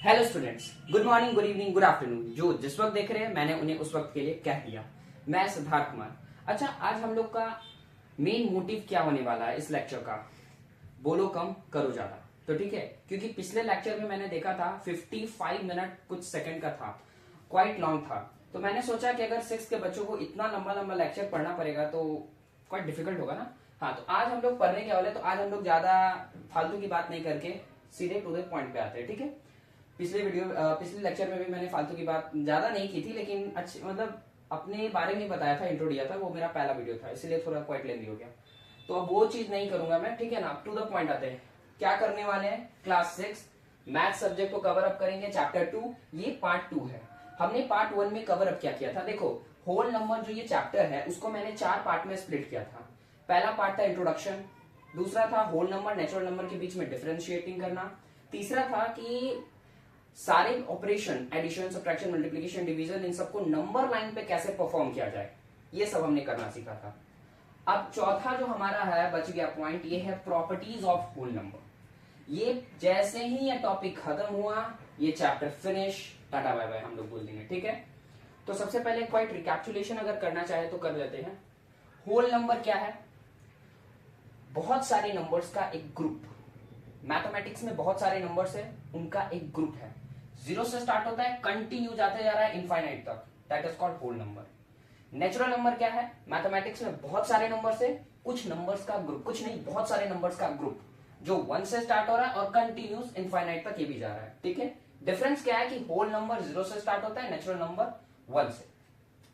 Hello students, good morning, good evening, good afternoon. जो जिस वक्त देख रहे हैं मैंने उन्हें उस वक्त के लिए कह दिया। मैं सिद्धार्थ कुमार। अच्छा, आज हम लोग का मेन मोटिव क्या होने वाला है इस लेक्चर का? बोलो कम करो ज्यादा। तो ठीक है, क्योंकि पिछले लेक्चर में मैंने देखा था 55 मिनट कुछ सेकंड का था, क्वाइट लॉन्ग था। तो मैंने सोचा कि अगर 6 के बच्चों को इतना लंबा लंबा लेक्चर पढ़ना पड़ेगा तो क्वाइट डिफिकल्ट होगा ना। हाँ, तो आज हम लोग पढ़ने के वाले, तो आज हम लोग ज्यादा फालतू की बात नहीं करके सीधे टू द पॉइंट पे आते हैं। ठीक है, पिछले लेक्चर में भी मैंने फालतू की बात ज्यादा नहीं की थी, लेकिन अच्छी मतलब अपने बारे में बताया था, इंट्रो दिया था। वो मेरा पहला वीडियो था, इसलिए थोड़ा क्वाइट लेंदी हो गया। तो अब वो चीज नहीं करूंगा मैं, ठीक है ना। टू द पॉइंट आते हैं। क्या करने वाले हैं? क्लास 6 मैथ सब्जेक्ट को कवर अप करेंगे, चैप्टर 2। ये पार्ट 2 है। हमने पार्ट 1 में कवर अप क्या किया था? देखो, होल नंबर जो ये चैप्टर है उसको मैंने 4 पार्ट में स्प्लिट किया था। पहला पार्ट था इंट्रोडक्शन, दूसरा था होल नंबर नेचुरल नंबर के बीच में डिफरेंशिएटिंग करना, तीसरा था कि सारे operation addition, subtraction, multiplication, division, इन सबको नंबर लाइन पे कैसे परफॉर्म किया जाए, ये सब हमने करना सीखा था। अब चौथा जो हमारा है बच गया पॉइंट, ये है प्रॉपर्टीज ऑफ होल नंबर। ये जैसे ही ये टॉपिक खत्म हुआ, ये chapter finish, tata bye bye हम लोग बोल देंगे। ठीक है, तो सबसे पहले क्वाइट रिकैप्चुलेशन अगर करना चाहे तो कर लेते हैं। होल नंबर क्या है? बहुत सारे नंबर्स का एक ग्रुप। मैथमेटिक्स में बहुत सारे नंबर्स है, उनका एक ग्रुप है। 0 से स्टार्ट होता है, कंटिन्यू जाते जा रहा है इनफाइनाइट तक, that is called whole number. Natural number क्या है? मैथमेटिक्स में बहुत सारे नंबर्स है, कुछ नंबर्स का ग्रुप, कुछ नहीं बहुत सारे नंबर्स का ग्रुप जो 1 से स्टार्ट हो रहा है और कंटिन्यूस इनफाइनाइट तक ये भी जा रहा है। ठीक है, डिफरेंस क्या है कि होल नंबर 0 से स्टार्ट होता है, नेचुरल नंबर 1 से।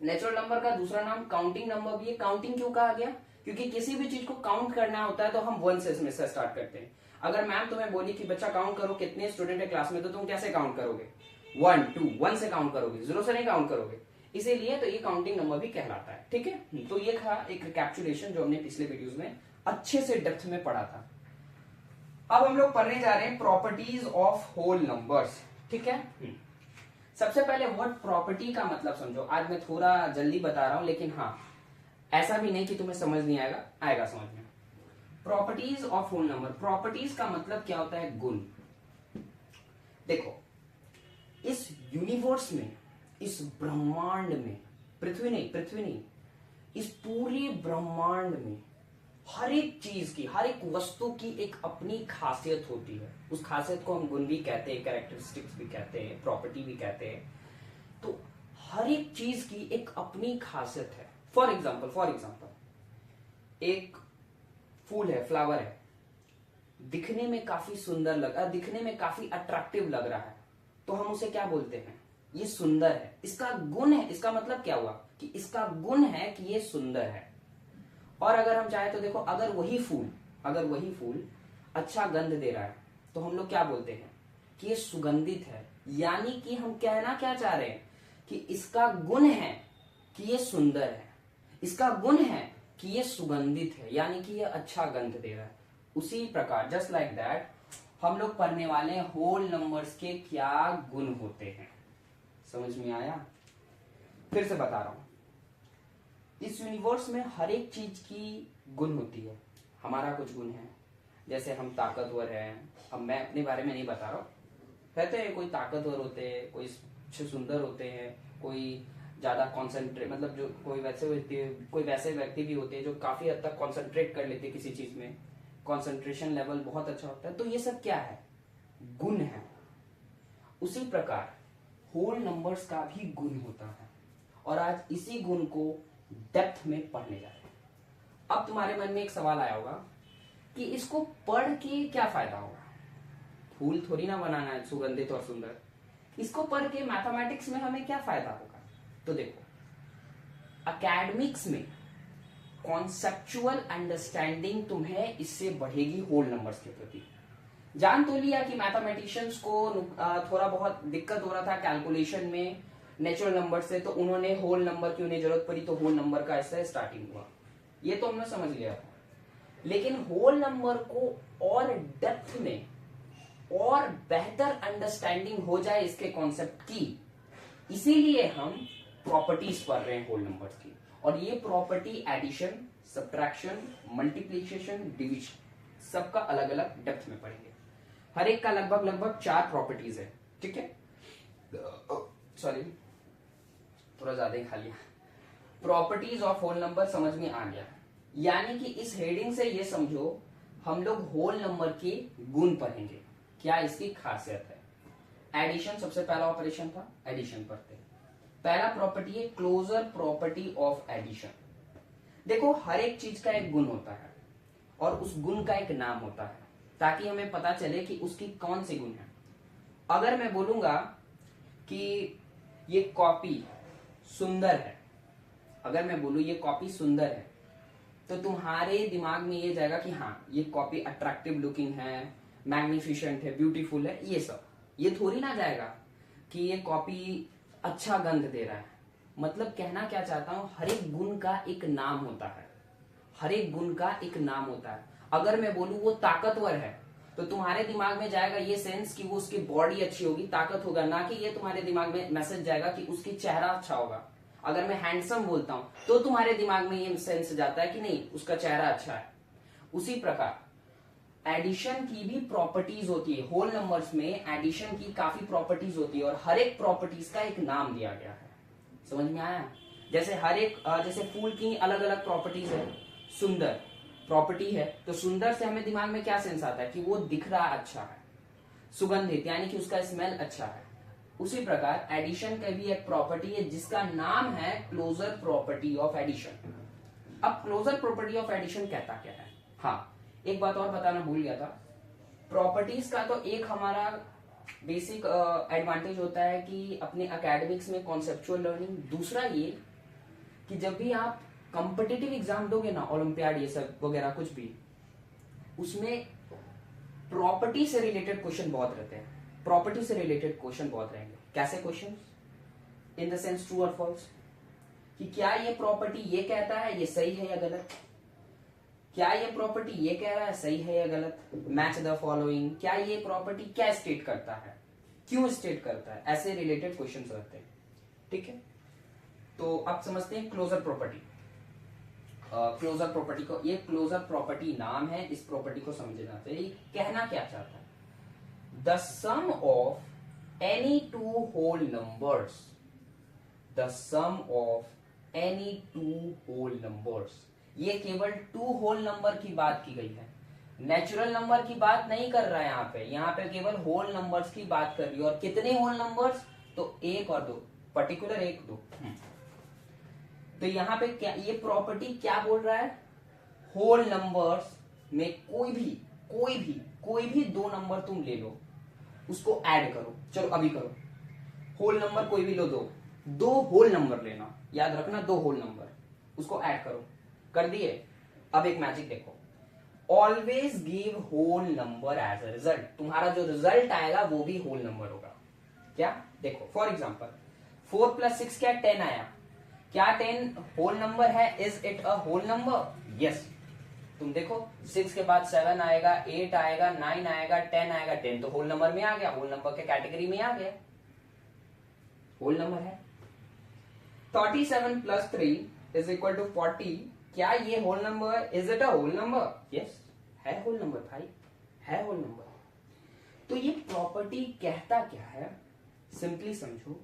नेचुरल नंबर का दूसरा नाम काउंटिंग नंबर भी है। काउंटिंग क्यों कहा गया? क्योंकि किसी भी चीज को काउंट करना होता है तो हम 1 से स्टार्ट करते हैं। अगर मैम तुम्हें बोली कि बच्चा काउंट करो कितने स्टूडेंट है क्लास में, तो तुम कैसे काउंट करोगे? 1 2 1 से काउंट करोगे, 0 से नहीं काउंट करोगे। इसीलिए तो ये काउंटिंग नंबर भी कहलाता है। ठीक है, तो ये था एक रिकैप्चुलेशन जो हमने पिछले वीडियोस में अच्छे से डेप्थ में पढ़ा था। अब हम लोग पढ़ने जा रहे हैं प्रॉपर्टीज ऑफ होल नंबर्स। ठीक है, सबसे पहले वर्ड प्रॉपर्टी का मतलब समझो। आज मैं थोड़ा जल्दी बता रहा हूं, लेकिन हाँ, ऐसा भी नहीं कि तुम्हें समझ नहीं आएगा, आएगा समझ में। Properties of whole number. Properties का मतलब क्या होता है? गुण। देखो, इस यूनिवर्स में, इस ब्रह्मांड में, पृथ्वी नहीं, इस पूरे ब्रह्मांड में हर एक चीज की, हर एक वस्तु की एक अपनी खासियत होती है। उस खासियत को हम गुण भी कहते हैं, कैरेक्टरिस्टिक्स भी कहते हैं, प्रॉपर्टी भी कहते हैं। तो हर एक चीज की एक अपनी खासियत है। फॉर एग्जाम्पल एक फूल है, फ्लावर है, दिखने में काफी सुंदर दिखने में काफी अट्रैक्टिव लग रहा है, तो हम उसे क्या बोलते हैं? ये सुंदर है। इसका गुण है। इसका मतलब क्या हुआ कि इसका गुण है कि ये सुंदर है। और अगर हम चाहे तो देखो, अगर वही फूल अच्छा गंध दे रहा है, तो हम लोग क्या बोलते हैं? कि ये सुगंधित है। यानी कि हम कहना क्या चाह रहे हैं? कि इसका गुण है कि ये सुंदर है, इसका गुण है कि ये सुगंधित है, यानी कि ये अच्छा गंध दे रहा है। उसी प्रकार जस्ट लाइक दैट हम लोग पढ़ने वाले हैं होल नंबर्स के क्या गुण होते हैं। समझ में आया? फिर से बता रहा हूं, इस यूनिवर्स में हर एक चीज की गुण होती है। हमारा कुछ गुण है, जैसे हम ताकतवर हैं। अब मैं अपने बारे में नहीं बता रहा हूं, कहते हैं कोई ताकतवर होते हैं, कोई सुंदर होते हैं, कोई ज्यादा कॉन्सेंट्रेट, मतलब जो कोई वैसे व्यक्ति भी होते हैं जो काफी हद तक कॉन्सेंट्रेट कर लेते हैं किसी चीज में, कॉन्सेंट्रेशन लेवल बहुत अच्छा होता है। तो ये सब क्या है? गुण है। उसी प्रकार होल नंबर्स का भी गुण होता है, और आज इसी गुण को डेप्थ में पढ़ने जा रहे हैं। अब तुम्हारे मन में एक सवाल आया होगा कि इसको पढ़ के क्या फायदा होगा? फूल थोड़ी ना बनाना है सुगंधित और सुंदर। इसको पढ़ के मैथमेटिक्स में हमें क्या फायदा होगा? तो देखो, एकेडमिक्स में कॉन्सेप्चुअल अंडरस्टैंडिंग तुम्हें इससे बढ़ेगी होल नंबर्स के प्रति। जान तो लिया कि मैथमेटिशियंस को थोड़ा बहुत दिक्कत हो रहा था कैलकुलेशन में नेचुरल नंबर से, तो उन्होंने होल नंबर की उन्हें जरूरत पड़ी, तो होल नंबर का ऐसा स्टार्टिंग हुआ। ये तो हमने समझ लिया था। लेकिन होल नंबर को और डेप्थ में और बेहतर अंडरस्टैंडिंग हो जाए इसके कॉन्सेप्ट की, इसीलिए हम प्रॉपर्टीज पढ़ रहे हैं होल नंबर्स की। और ये property addition, subtraction, multiplication, division, सबका अलग अलग डेप्थ में पढ़ेंगे। हर एक का लगभग 4 प्रॉपर्टीज है। ठीक है, सॉरी थोड़ा ज्यादा ही खा लिया। प्रॉपर्टीज ऑफ होल नंबर समझ में आ गया, यानी कि इस हेडिंग से ये समझो हम लोग होल नंबर के गुण पढ़ेंगे, क्या इसकी खासियत है। एडिशन सबसे पहला ऑपरेशन था, एडिशन पढ़ते हैं। पहला प्रॉपर्टी है क्लोजर प्रॉपर्टी ऑफ एडिशन। देखो हर एक चीज का एक गुण होता है और उस गुण का एक नाम होता है, ताकि हमें पता चले कि उसकी कौन सी गुण है। अगर मैं बोलूंगा कि ये कॉपी सुंदर है, अगर मैं बोलूं ये कॉपी सुंदर है, तो तुम्हारे दिमाग में ये जाएगा कि हाँ ये कॉपी अट्रैक्टिव लुकिंग है, मैग्निफिशेंट है, ब्यूटीफुल है, ये सब। ये थोड़ी ना जाएगा कि ये कॉपी अच्छा गंध दे रहा है। मतलब कहना क्या चाहता हूं, हर एक गुण का एक नाम होता है, हर एक गुण का एक नाम होता है। अगर मैं बोलूं वो ताकतवर है, तो तुम्हारे दिमाग में जाएगा ये सेंस कि वो उसकी बॉडी अच्छी होगी, ताकत होगा, ना कि ये तुम्हारे दिमाग में मैसेज जाएगा कि उसकी चेहरा अच्छा होगा। अगर मैं हैंडसम बोलता हूं तो तुम्हारे दिमाग में ये सेंस जाता है कि नहीं उसका चेहरा अच्छा है। उसी प्रकार एडिशन की भी प्रॉपर्टीज होती है, होल नंबर्स में एडिशन की काफी प्रॉपर्टीज होती है और हर एक प्रॉपर्टीज का एक नाम दिया गया है। समझ में आया? जैसे हर एक जैसे फूल की अलग अलग प्रॉपर्टीज है। सुंदर प्रॉपर्टी है, तो सुंदर से हमें दिमाग में क्या सेंस आता है कि वो दिख रहा अच्छा है। सुगंधित यानी कि उसका स्मेल अच्छा है। उसी प्रकार एडिशन का भी एक प्रॉपर्टी है जिसका नाम है क्लोजर प्रॉपर्टी ऑफ एडिशन। अब क्लोजर प्रॉपर्टी ऑफ एडिशन कहता क्या है? हाँ, एक बात और बताना भूल गया था। प्रॉपर्टीज का तो एक हमारा बेसिक एडवांटेज होता है कि अपने एकेडमिक्स में कॉन्सेप्चुअल लर्निंग। दूसरा ये कि जब भी आप कॉम्पिटिटिव एग्जाम दोगे ना, ओलंपियाड ये सब वगैरह कुछ भी, उसमें प्रॉपर्टी से रिलेटेड क्वेश्चन बहुत रहते हैं। प्रॉपर्टी से रिलेटेड क्वेश्चन बहुत रहेंगे। कैसे question? In the sense true और फॉल्स, कि क्या ये प्रॉपर्टी ये कहता है ये सही है या गलत, क्या ये प्रॉपर्टी ये कह रहा है सही है या गलत, मैच द फॉलोइंग, क्या ये प्रॉपर्टी क्या स्टेट करता है, क्यों स्टेट करता है, ऐसे रिलेटेड क्वेश्चन रहते हैं। ठीक है, तो अब समझते हैं क्लोजर प्रॉपर्टी। क्लोजर प्रॉपर्टी को, ये क्लोजर प्रॉपर्टी नाम है, इस प्रॉपर्टी को समझना चाहिए। कहना क्या चाहता है? The sum of any two whole numbers, the sum of any two whole numbers, ये केवल टू होल नंबर की बात की गई है, नेचुरल नंबर की बात नहीं कर रहा है। यहाँ पे केवल होल नंबर्स की बात कर रही है। और कितने होल नंबर्स? तो एक और दो, पर्टिकुलर एक दो। तो यहाँ पे क्या ये प्रॉपर्टी क्या बोल रहा है? होल नंबर्स में कोई भी दो नंबर तुम ले लो, उसको ऐड करो। चलो अभी करो, होल नंबर कोई भी लो, दो होल नंबर लेना, याद रखना, दो होल नंबर, उसको ऐड करो। कर दिए? अब एक मैजिक देखो, always give whole number as a result. तुम्हारा जो रिजल्ट आएगा वो भी होल नंबर होगा। क्या? देखो फॉर एग्जाम्पल 4 + 6 क्या 10 आया, क्या 10 होल नंबर है? Is it a whole number? Yes. तुम देखो 6 के बाद 7 आएगा, 8 आएगा, 9 आएगा, 10 आएगा, 10 तो होल नंबर में आ गया, होल नंबर के कैटेगरी में आ गया, होल नंबर है। 37 + 3 = 40, क्या ये whole number? Is it a whole number? Yes, है होल नंबर भाई, है होल नंबर। तो ये प्रॉपर्टी कहता क्या है? सिंपली समझो,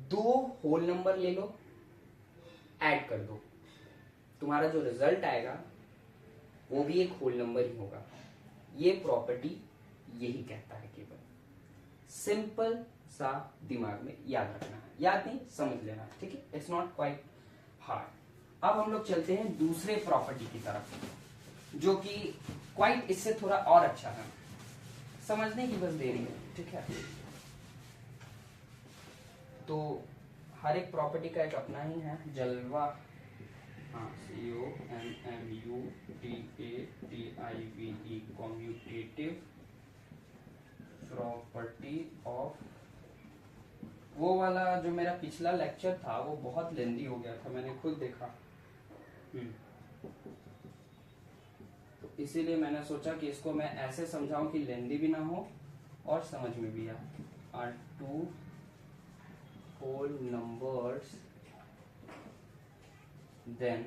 दो होल नंबर ले लो, ऐड कर दो, तुम्हारा जो रिजल्ट आएगा वो भी एक होल नंबर ही होगा। ये प्रॉपर्टी यही कहता है केवल। सिंपल सा दिमाग में याद रखना है, याद नहीं समझ लेना है। ठीक है, इट्स नॉट क्वाइट हार्ड। अब हम लोग चलते हैं दूसरे प्रॉपर्टी की तरफ, जो कि क्वाइट इससे थोड़ा और अच्छा है, समझने की बस देरी है। ठीक है, तो हर एक प्रॉपर्टी का एक अपना ही है जलवा। हाँ, COMMUTATIVE, कॉम्यूटेटिव प्रॉपर्टी ऑफ। वो वाला जो मेरा पिछला लेक्चर था वो बहुत लेंदी हो गया था, मैंने खुद देखा। तो इसीलिए मैंने सोचा कि इसको मैं ऐसे समझाऊं कि लेंदी भी ना हो और समझ में भी आए। Are two whole numbers, then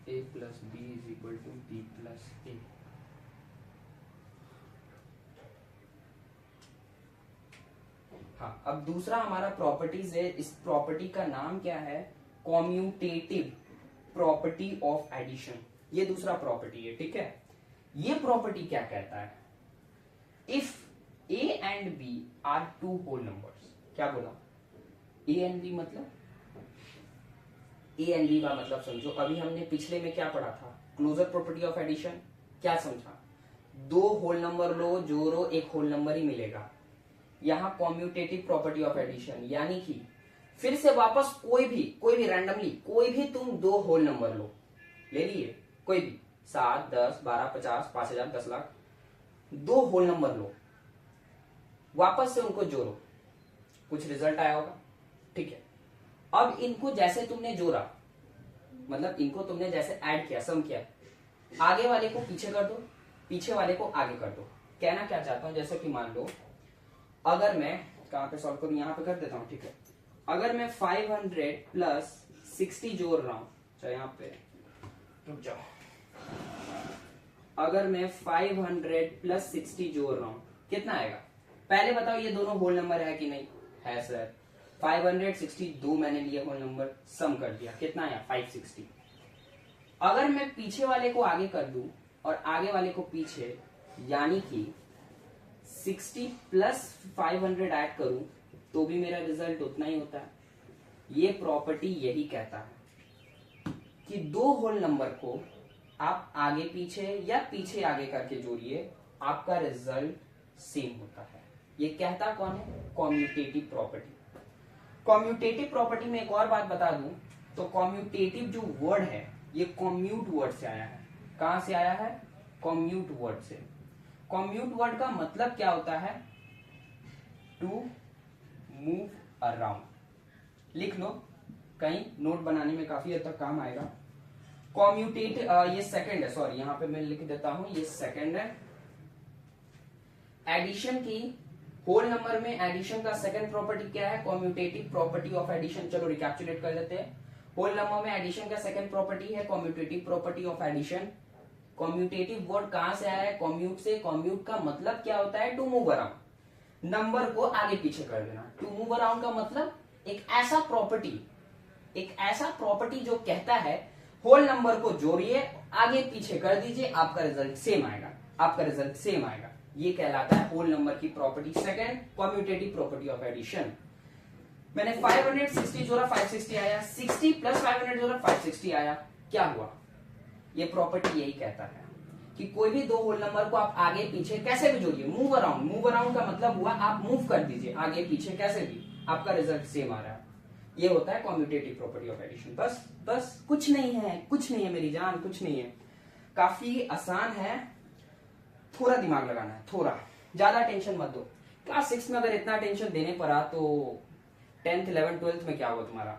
a plus b is equal to b plus a। हाँ, अब दूसरा हमारा प्रॉपर्टीज है। इस प्रॉपर्टी का नाम क्या है? Commutative property of addition. ये दूसरा प्रॉपर्टी है, ठीक है। ये प्रॉपर्टी क्या कहता है? If A and B are two whole numbers. क्या बोला? ए एंड बी मतलब, ए एंड बी का मतलब समझो। अभी हमने पिछले में क्या पढ़ा था? Closure property of addition. क्या समझा? दो होल नंबर लो, जोड़ो, एक होल नंबर ही मिलेगा। यहां कॉम्यूटेटिव प्रॉपर्टी ऑफ एडिशन, यानी कि फिर से वापस कोई भी रैंडमली कोई भी तुम दो होल नंबर लो, ले लिए कोई भी, 7, 10, 12, 50, 5000, 10 लाख, दो होल नंबर लो, वापस से उनको जोड़ो, कुछ रिजल्ट आया होगा, ठीक है। अब इनको जैसे तुमने जोड़ा, मतलब इनको तुमने जैसे ऐड किया, सम किया, आगे वाले को पीछे कर दो, पीछे वाले को आगे कर दो। कहना क्या चाहता हूं, जैसे कि मान लो अगर मैं कहां पे सॉल्व करूं, यहां पे कर देता हूं, ठीक है। अगर मैं 500 प्लस 60 जोड़ रहा हूं, चाहे यहां पे रुक जाओ, अगर मैं 500 प्लस 60 जोड़ रहा हूं, कितना आएगा? पहले बताओ ये दोनों होल नंबर है कि नहीं? है सर। 560 दो मैंने लिए होल नंबर, सम कर दिया, कितना आया? 560। अगर मैं पीछे वाले को आगे कर दूं और आगे वाले को पीछे, यानी कि 60 प्लस 500 ऐड करूं तो भी मेरा रिजल्ट उतना ही होता है। ये प्रॉपर्टी यही कहता है कि दो होल नंबर को आप आगे पीछे या पीछे आगे करके जोड़िए, आपका रिजल्ट सेम होता है। ये कहता कौन है? Commutative property. कॉम्यूटेटिव प्रॉपर्टी में एक और बात बता दूं तो कॉम्यूटेटिव जो वर्ड है ये कॉम्यूट वर्ड से आया है। कहां से आया है? कॉम्यूट वर्ड से। कॉम्यूट वर्ड का मतलब क्या होता है? To move around. लिख लो, कहीं नोट बनाने में काफी हद तक काम आएगा। कॉम्यूटेटिव, ये सेकंड है, सॉरी यहां पे मैं लिख देता हूं, ये सेकंड है। एडिशन की, होल नंबर में एडिशन का सेकंड प्रॉपर्टी क्या है? Commutative property of addition. चलो रिकैप्चुलेट कर लेते हैं। होल नंबर में एडिशन का सेकंड प्रॉपर्टी है commutative property of addition. Commutative word कहां से आया है? कॉम्यूट से। कॉम्यूट का मतलब क्या होता है? टू मूव अराउंड, नंबर को आगे पीछे कर देना। टू मूव अराउंड का मतलब एक ऐसा प्रॉपर्टी जो कहता है होल नंबर को जोड़िए, आगे पीछे कर दीजिए, आपका रिजल्ट सेम आएगा। ये कहलाता है होल नंबर की property. Second, commutative property of addition. मैंने 560 जोड़ा, 560 आया, 60 प्लस 500 जोड़ा, 560 आया। क्या हुआ? ये प्रॉपर्टी यही कहता है कि कोई भी दो होल नंबर को आप आगे पीछे कैसे भी जोड़िए, मूव अराउंड का मतलब हुआ आप मूव कर दीजिए आगे पीछे, कैसे भी, आपका रिजल्ट सेम आ रहा है। ये होता है कॉम्यूटेटिव प्रॉपर्टी ऑफ एडिशन। बस कुछ नहीं है मेरी जान, कुछ नहीं है, काफी आसान है। थोड़ा दिमाग लगाना है, थोड़ा ज्यादा टेंशन मत दो। क्लास 6 में अगर इतना टेंशन देने पड़ा तो 10th 11th 12th में क्या होगा तुम्हारा।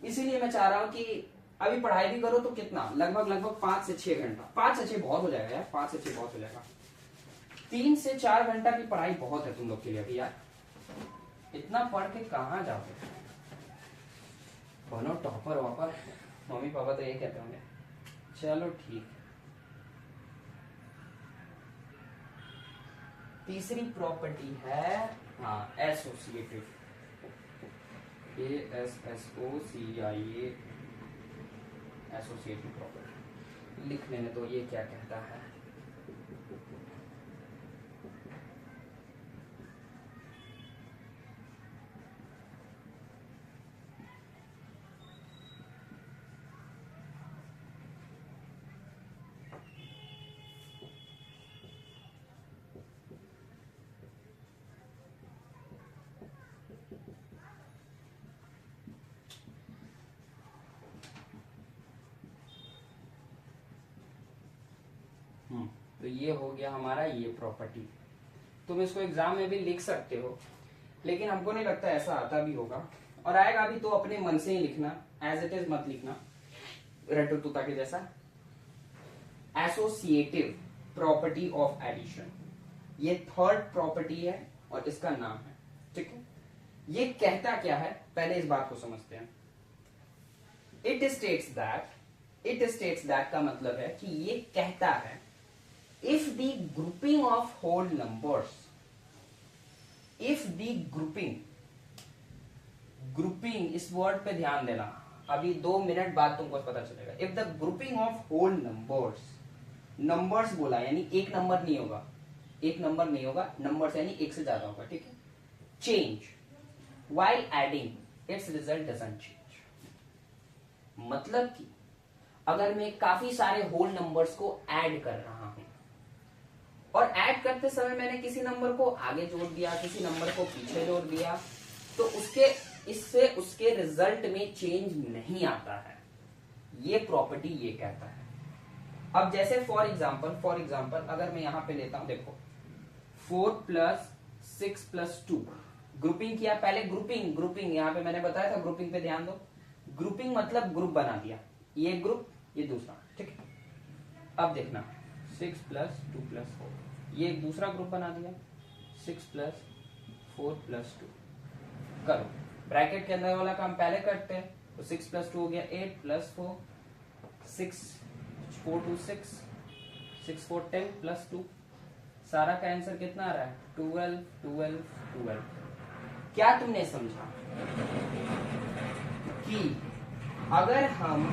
इसीलिए मैं चाह रहा हूं कि अभी पढ़ाई भी करो तो कितना, लगभग 5 से 6 घंटा। 5 से 6 बहुत हो जाएगा यार, 5 से 6 बहुत हो जाएगा। 3 से 4 घंटा की पढ़ाई बहुत है तुम लोग के लिए अभी यार। इतना पढ़ के कहां जाओगे? बनो टॉपर वॉपर, मम्मी पापा तो ये कहते होंगे। चलो ठीक। तीसरी प्रॉपर्टी है एसोसिएटिव, ASSOCIA, एसोसिएटिव प्रॉपर्टी। लिख लेने तो ये क्या कहता है? तो ये हो गया हमारा ये प्रॉपर्टी। तुम इसको एग्जाम में भी लिख सकते हो, लेकिन हमको नहीं लगता ऐसा आता भी होगा, और आएगा भी तो अपने मन से ही लिखना, एज इट इज मत लिखना रटो तूता के जैसा। एसोसिएटिव प्रॉपर्टी ऑफ एडिशन, ये थर्ड प्रॉपर्टी है और इसका नाम है, ठीक है। ये कहता क्या है, पहले इस बात को समझते हैं। इट स्टेट्स दैट का मतलब है कि ये कहता है if the grouping of whole numbers, if the grouping grouping, इस वर्ड पे ध्यान देना, अभी 2 मिनट बाद तुमको पता चलेगा। If the grouping of whole numbers, numbers बोला यानी एक नंबर नहीं होगा, एक नंबर नहीं होगा, नंबर्स यानी एक से ज्यादा होगा, ठीक है। Change while adding it's result doesn't change, मतलब कि अगर मैं काफी सारे होल नंबर्स को ऐड कर रहा हूं और ऐड करते समय मैंने किसी नंबर को आगे जोड़ दिया, किसी नंबर को पीछे जोड़ दिया, तो इससे उसके रिजल्ट में चेंज नहीं आता है। ये प्रॉपर्टी ये कहता है। अब जैसे फॉर एग्जाम्पल अगर मैं यहां पे लेता हूं, देखो 4 + 6 + 2 ग्रुपिंग किया, पहले ग्रुपिंग यहां पे मैंने बताया था, ग्रुपिंग पे ध्यान दो। ग्रुपिंग मतलब ग्रुप बना दिया, ये ग्रुप ये दूसरा, ठीक है। अब देखना 6 + 2 + 4 ये एक दूसरा ग्रुप बना दिया, 6 + 4 + 2 करो, ब्रैकेट के अंदर वाला काम पहले करते हैं, तो 6 + 2 हो गया 8 + 4 6 4 2 6 6 4 10 + 2, सारा का आंसर कितना आ रहा है 12 12 12। क्या तुमने समझा कि अगर हम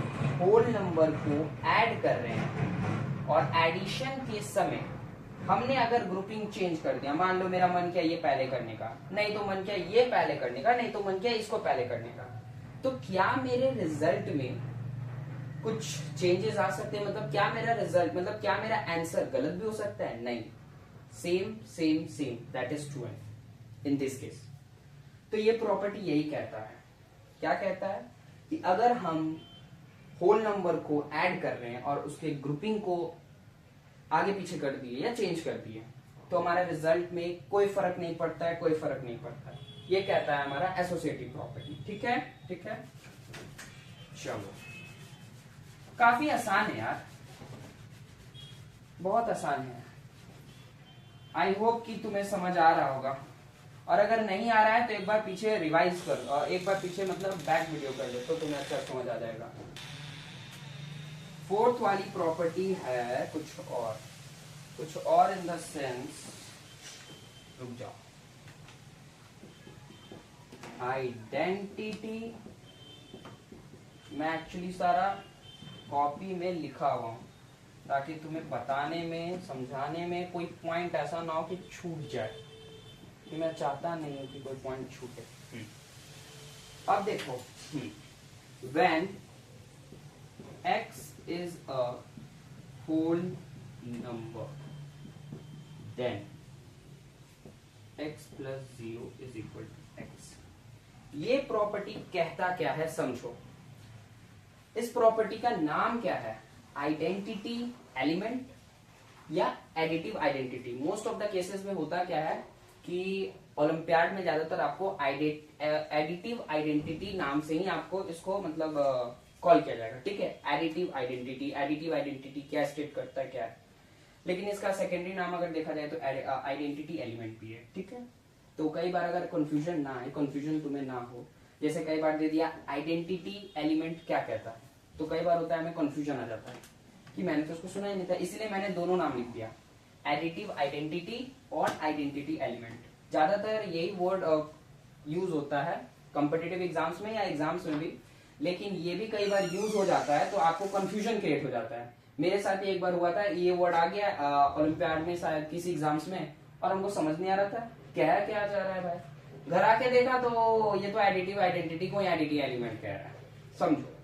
होल नंबर को ऐड कर रहे हैं और एडिशन के समय हमने अगर ग्रुपिंग चेंज कर दिया, मान लो मेरा मन किया ये पहले करने का, नहीं तो मन किया ये पहले करने का, नहीं तो मन किया इसको पहले करने का, तो क्या मेरे रिजल्ट में कुछ चेंजेस आ सकते हैं? मतलब क्या मेरा रिजल्ट, मतलब क्या मेरा आंसर गलत भी हो सकता है? नहीं, same same same, that is true in this case. तो ये प्रॉपर्टी यही कहता है, क्या कहता है कि अगर हम होल नंबर को ऐड कर रहे हैं और उसके ग्रुपिंग को आगे पीछे कर दिए या चेंज कर दिए, तो हमारे रिजल्ट में कोई फर्क नहीं पड़ता है, कोई फर्क नहीं पड़ता है। ये कहता है हमारा एसोसिएटिव प्रॉपर्टी, ठीक है, ठीक है। चलो, काफी आसान है यार, बहुत आसान है। आई होप कि तुम्हें समझ आ रहा होगा, और अगर नहीं आ रहा है तो एक बार पीछे रिवाइज कर, और एक बार पीछे मतलब बैक वीडियो कर ले तो तुम्हें अच्छा समझ आ जाएगा। फोर्थ वाली प्रॉपर्टी है कुछ और इन द सेंस, रुक जाओ, आइडेंटिटी। मैं एक्चुअली सारा कॉपी में लिखा हुआ हूं ताकि तुम्हें बताने में, समझाने में कोई पॉइंट ऐसा ना हो कि छूट जाए, कि मैं चाहता नहीं हूं कि कोई पॉइंट छूटे। अब देखो, when x is a whole number then x + 0 = x। ये प्रॉपर्टी कहता क्या है समझो। इस प्रॉपर्टी का नाम क्या है? आइडेंटिटी एलिमेंट या additive identity. Most of the cases में होता क्या है कि ओलंपियाड में ज्यादातर आपको एडिटिव आइडेंटिटी नाम से ही आपको इसको मतलब कॉल किया जाएगा, ठीक है। एडिटिव आइडेंटिटी क्या स्टेट करता है, क्या है, लेकिन इसका सेकेंडरी नाम अगर देखा जाए तो आइडेंटिटी एलिमेंट भी है, ठीक है। तो कई बार अगर कंफ्यूजन ना आए, कंफ्यूजन तुम्हें ना हो, जैसे कई बार दे दिया आइडेंटिटी एलिमेंट क्या कहता है, तो कई बार होता है हमें कंफ्यूजन आ जाता है कि मैंने तो उसको सुना ही नहीं था, इसलिए मैंने दोनों नाम लिख दिया, एडिटिव आइडेंटिटी और आइडेंटिटी एलिमेंट। ज्यादातर यही वर्ड यूज होता है कॉम्पिटिटिव एग्जाम्स में या एग्जाम्स में भी, लेकिन ये भी कई बार यूज हो जाता है तो आपको कंफ्यूजन क्रिएट हो जाता है। मेरे साथ एक बार हुआ था, ये वर्ड आ गया ओलंपियाड में शायद किसी एग्जाम्स में, और हमको समझ नहीं आ रहा था क्या जा रहा है भाई। घर आके देखा तो ये तो एडिटिव आइडेंटिटी को एडिटिव एलिमेंट कह रहा है। समझो,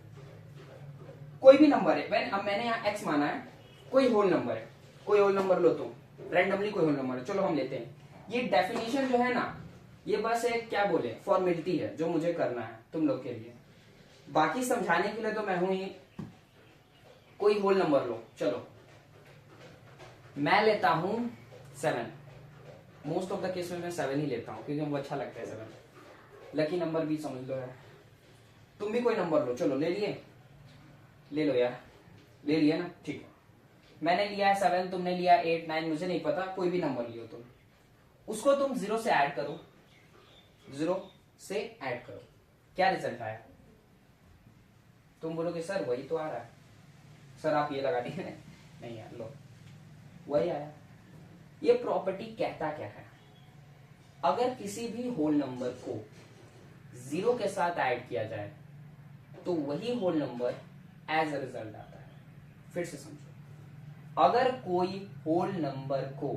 कोई भी नंबर है, अब मैंने यहाँ x माना है, कोई होल नंबर है, कोई होल नंबर लो तुम, रैंडमली कोई होल नंबर है, चलो हम लेते हैं। ये डेफिनेशन जो है ना, ये बस एक क्या बोले फॉर्मेलिटी है जो मुझे करना है तुम लोग के लिए, बाकी समझाने के लिए तो मैं हूं ही। कोई होल नंबर लो, चलो मैं लेता हूं 7, मोस्ट ऑफ द केस में मैं 7 ही लेता हूं क्योंकि मुझे अच्छा लगता है 7, लकी नंबर भी समझ लो है। तुम भी कोई नंबर लो, चलो ले लिए, ले लो यार, ले लिया ना, ठीक है। मैंने लिया 7, तुमने लिया 8 9, मुझे नहीं पता, कोई भी नंबर लियो तुम, उसको तुम 0 से ऐड करो, 0 से ऐड करो, क्या रिजल्ट आया? तुम बोलोगे सर वही तो आ रहा है, सर आप ये लगा दिए नहीं यार, लो वही आया। ये प्रॉपर्टी कहता क्या है? अगर किसी भी होल नंबर को जीरो के साथ ऐड किया जाए तो वही whole number as a result आता है। फिर से समझो, अगर कोई होल नंबर को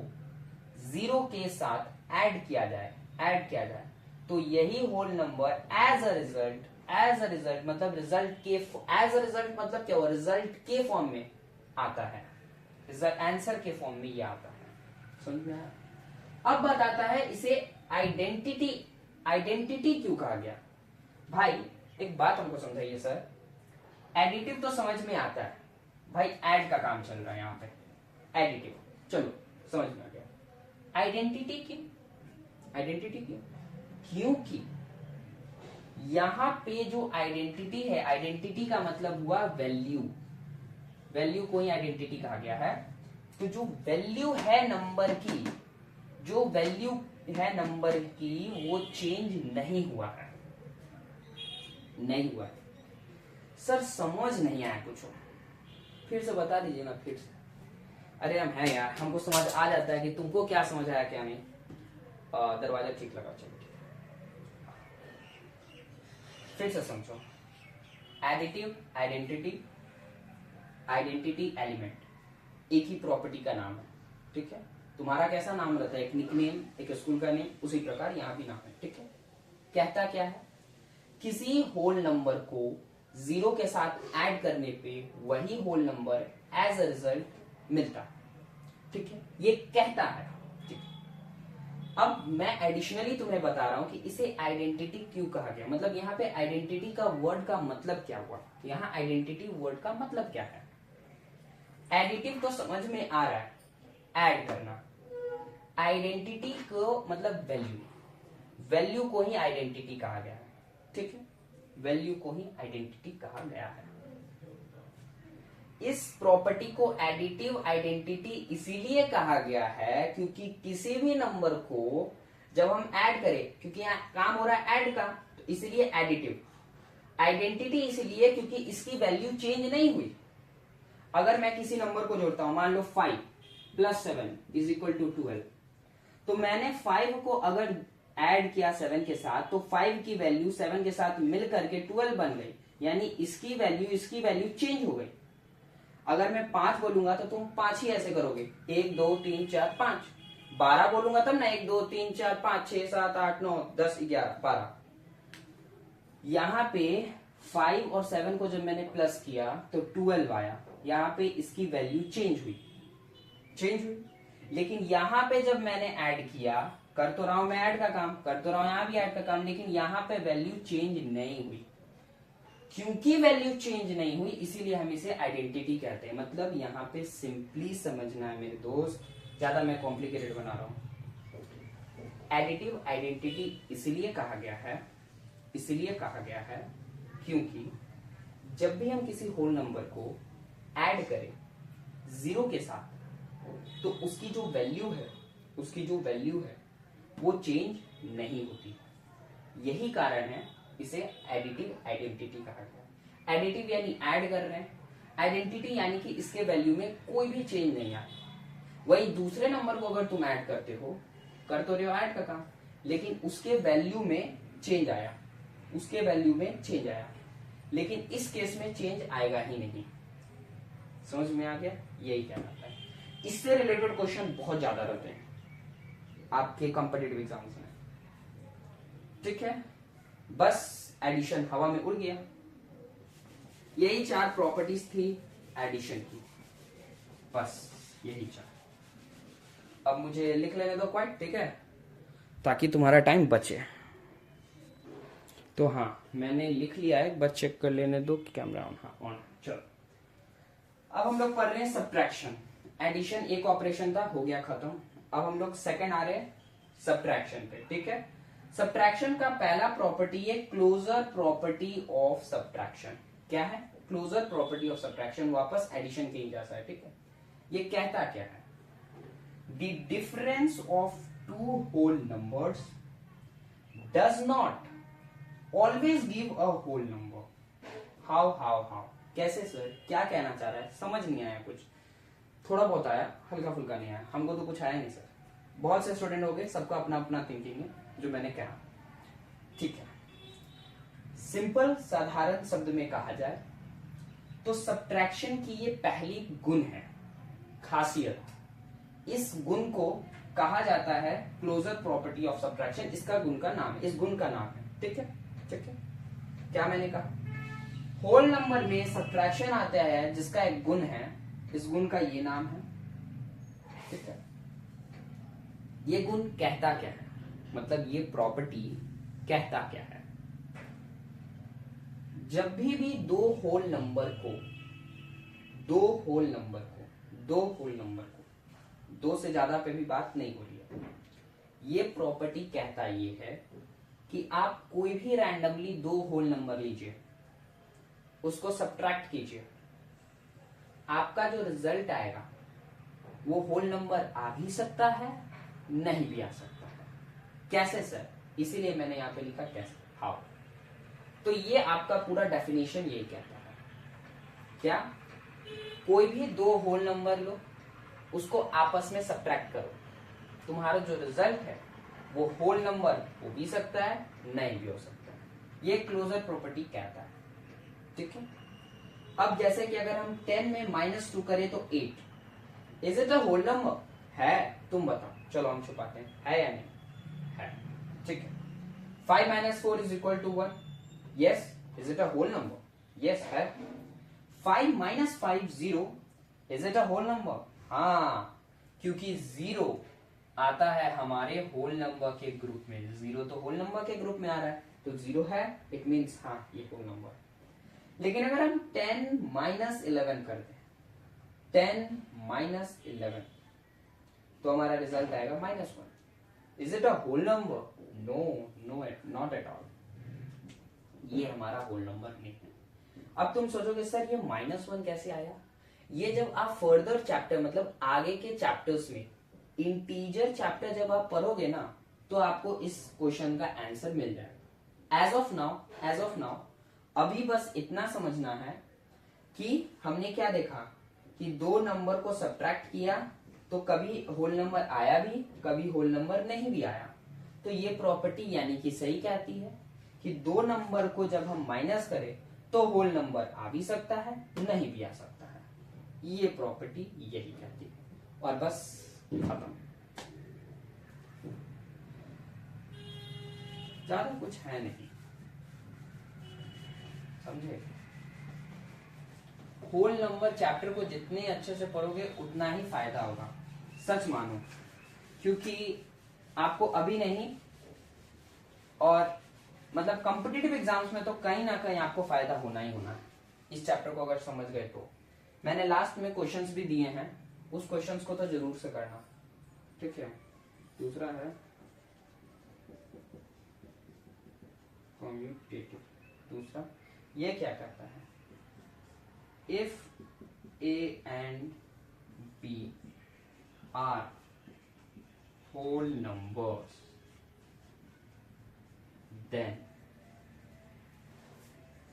जीरो के साथ ऐड किया जाए तो यही whole number as a result मतलब मतलब क्या हुआ, रिजल्ट के फॉर्म में आता है, आंसर के फॉर्म में ये आता है। समझ में आया? अब बताता है इसे आइडेंटिटी क्यों कहा गया। भाई एक बात हमको समझाइए सर, एडिटिव तो समझ में आता है भाई, ऐड का काम चल रहा है यहाँ पे, एडिटिव चलो समझ में आ गया। आइडेंटिटी क्यों? क्योंकि यहां पे जो आइडेंटिटी है, आइडेंटिटी का मतलब हुआ वैल्यू को ही आइडेंटिटी कहा गया है। तो जो वैल्यू है नंबर की वो चेंज नहीं हुआ है। सर समझ नहीं आया कुछ, फिर से बता दीजिए ना फिर से। अरे हम है यार, हमको समझ आ जाता है कि तुमको क्या समझ आया क्या नहीं। दरवाजा ठीक लगा, चलो ठीक है। फिर से समझो, एडिटिव आइडेंटिटी एलिमेंट एक ही प्रॉपर्टी का नाम है, ठीक है। तुम्हारा कैसा नाम रहता है, एक निकनेम, एक स्कूल का नेम, उसी प्रकार यहाँ भी नाम है, ठीक है। कहता क्या है, किसी होल नंबर को जीरो के साथ ऐड करने पे वही whole number as a result मिलता, ठीक है, ये कहता है। ठीक, अब मैं एडिशनली तुम्हें बता रहा हूं कि इसे आइडेंटिटी क्यों कहा गया। मतलब यहाँ पे आइडेंटिटी का वर्ड का मतलब क्या हुआ, यहाँ आइडेंटिटी वर्ड का मतलब क्या है। एडिटिव तो समझ में आ रहा है, ऐड करना। आइडेंटिटी को मतलब वैल्यू को ही आइडेंटिटी कहा गया है, ठीक है, वैल्यू को ही आइडेंटिटी कहा गया है। इस प्रॉपर्टी को एडिटिव आइडेंटिटी इसीलिए कहा गया है क्योंकि किसी भी नंबर को जब हम ऐड करें, क्योंकि यहाँ काम हो रहा है ऐड का, तो इसीलिए एडिटिव आइडेंटिटी, इसीलिए क्योंकि इसकी वैल्यू चेंज नहीं हुई। अगर मैं किसी नंबर को जोड़ता हूं, मान लो 5 + 7 = 12, तो मैंने 5 को अगर ऐड किया 7 के साथ तो 5 की वैल्यू 7 के साथ मिल करके 12 बन गई, यानी इसकी वैल्यू चेंज हो गई। अगर मैं 5 बोलूंगा तो तुम 5 ही ऐसे करोगे, 1 2 3 4 5। 12 बोलूंगा तब ना, 1 2 3 4 5 6 7 8 9 10 11 12। यहां पे 5 और 7 को जब मैंने प्लस किया तो 12 आया, यहां पे इसकी वैल्यू चेंज हुई। लेकिन यहां पे जब मैंने ऐड किया, कर तो रहा हूं मैं ऐड का काम, कर तो रहा हूं यहां भी ऐड का काम, लेकिन यहां पे वैल्यू चेंज नहीं हुई। क्योंकि वैल्यू चेंज नहीं हुई इसीलिए हम इसे आइडेंटिटी कहते हैं। मतलब यहां पे सिंपली समझना है मेरे दोस्त, ज्यादा मैं कॉम्प्लिकेटेड बना रहा हूं। एडिटिव आइडेंटिटी इसलिए कहा गया है क्योंकि जब भी हम किसी होल नंबर को ऐड करें जीरो के साथ तो उसकी जो वैल्यू है वो चेंज नहीं होती। यही कारण है इसे एडिटिव आइडेंटिटी कहा गया। एडिटिव यानी ऐड कर रहे हैं, आइडेंटिटी यानी कि इसके वैल्यू में कोई भी चेंज नहीं आया। वही दूसरे नंबर को अगर तुम ऐड करते हो, कर तो रहे हो ऐड का काम, लेकिन उसके वैल्यू में चेंज आया, लेकिन इस केस में चेंज आएगा ही नहीं। समझ में आ गया? यही कहना है। इससे रिलेटेड क्वेश्चन बहुत ज्यादा रहते हैं आपके कॉम्पिटिटिव एग्जाम्स में, ठीक है। बस एडिशन हवा में उड़ गया। यही 4 प्रॉपर्टीज थी एडिशन की, बस यही 4। अब मुझे लिख लेने दो क्वाइट, ठीक है, ताकि तुम्हारा टाइम बचे। तो हाँ मैंने लिख लिया है, बस चेक कर लेने दो कैमरा ऑन। हाँ ऑन। चलो अब हम लोग पढ़ रहे हैं सब्ट्रैक्शन। एडिशन एक ऑपरेशन था, हो गया खत्म। अब हम लोग सेकंड आ रहे हैं सब्ट्रैक्शन पे, ठीक है। सब्ट्रैक्शन का पहला प्रॉपर्टी है क्लोजर प्रॉपर्टी ऑफ सब्ट्रैक्शन। क्या है? Closure property of subtraction. वापस एडिशन के ही जैसा है, ठीक है। ये कहता क्या है? The difference of 2 whole numbers does not always give a whole number. How कैसे सर, क्या कहना चाह रहा है? समझ नहीं आया कुछ, थोड़ा बहुत आया, हल्का फुल्का नहीं आया। हमको तो कुछ आया नहीं सर। बहुत से स्टूडेंट हो गए, सबका अपना अपना थिंकिंग है जो मैंने कहा, ठीक है। सिंपल साधारण शब्द में कहा जाए तो सब्ट्रैक्शन की ये पहली गुण है, खासियत। इस गुण को कहा जाता है क्लोजर प्रॉपर्टी ऑफ सब्ट्रैक्शन। इसका गुण का नाम है, इस गुण का नाम है। ठीक है, ठीक है। क्या मैंने कहा? होल नंबर में सब्ट्रैक्शन आता है जिसका एक गुण है, इस गुण का ये नाम है। ठीक है। ये गुण कहता क्या है, मतलब ये प्रॉपर्टी कहता क्या है? जब भी दो होल नंबर को दो से ज्यादा पे भी बात नहीं हो रही है, ये प्रॉपर्टी कहता ये है कि आप कोई भी रैंडमली दो होल नंबर लीजिए, उसको सब्ट्रैक्ट कीजिए, आपका जो रिजल्ट आएगा वो होल नंबर आ भी सकता है, नहीं भी आ सकता है। कैसे सर? इसीलिए मैंने यहां पे लिखा कैसे, हाउ। तो ये आपका पूरा डेफिनेशन ये कहता है क्या? कोई भी दो होल नंबर लो, उसको आपस में सब्ट्रैक्ट करो, तुम्हारा जो रिजल्ट है वो होल नंबर हो भी सकता है, नहीं भी हो सकता है। ये क्लोजर प्रॉपर्टी कहता है। ठीक है। अब जैसे कि अगर हम 10 में -2 करें तो 8, is it a whole number? है? तुम बताओ। चलो हम छुपाते हैं, है या नहीं? है। ठीक है। 5 - 4 = 1, yes. Is it a whole number? Yes है। 5 - 5 0, is it a whole number? हाँ, क्योंकि 0 आता है हमारे होल नंबर के ग्रुप में। 0 तो होल नंबर के ग्रुप में आ रहा है, तो 0 है, इट मीन्स हाँ ये होल नंबर। लेकिन अगर हम 10 - 11 कर दें, 10 - 11, तो हमारा रिजल्ट आएगा -1। Is it a whole number? No, not at all. ये हमारा होल नंबर नहीं है। अब तुम सोचोगे सर ये -1 कैसे आया? ये जब आप फर्दर चैप्टर, मतलब आगे के चैप्टर्स में, इंटीजर चैप्टर जब आप पढ़ोगे ना, तो आपको इस क्वेश्चन का आंसर मिल जाएगा। एज ऑफ नाउ अभी बस इतना समझना है कि हमने क्या देखा कि दो नंबर को सब्ट्रैक्ट किया तो कभी होल नंबर आया भी, कभी होल नंबर नहीं भी आया। तो ये प्रॉपर्टी यानी कि सही कहती है कि दो नंबर को जब हम माइनस करें तो होल नंबर आ भी सकता है, नहीं भी आ सकता है। ये प्रॉपर्टी यही कहती है। और बस खत्म, ज्यादा कुछ है नहीं, समझे? होल नंबर चैप्टर को जितने अच्छे से पढ़ोगे उतना ही फायदा होगा, सच मानो। क्योंकि आपको अभी नहीं, और मतलब कॉम्पिटिटिव एग्जाम्स में तो कहीं ना कहीं आपको फायदा होना ही होना है इस चैप्टर को अगर समझ गए तो। मैंने लास्ट में क्वेश्चंस भी दिए हैं, उस क्वेश्चंस को तो जरूर से करना। ठीक है। दूसरा है कम्यूटेटिव। दूसरा ये क्या कहता है? If A and B are whole numbers, then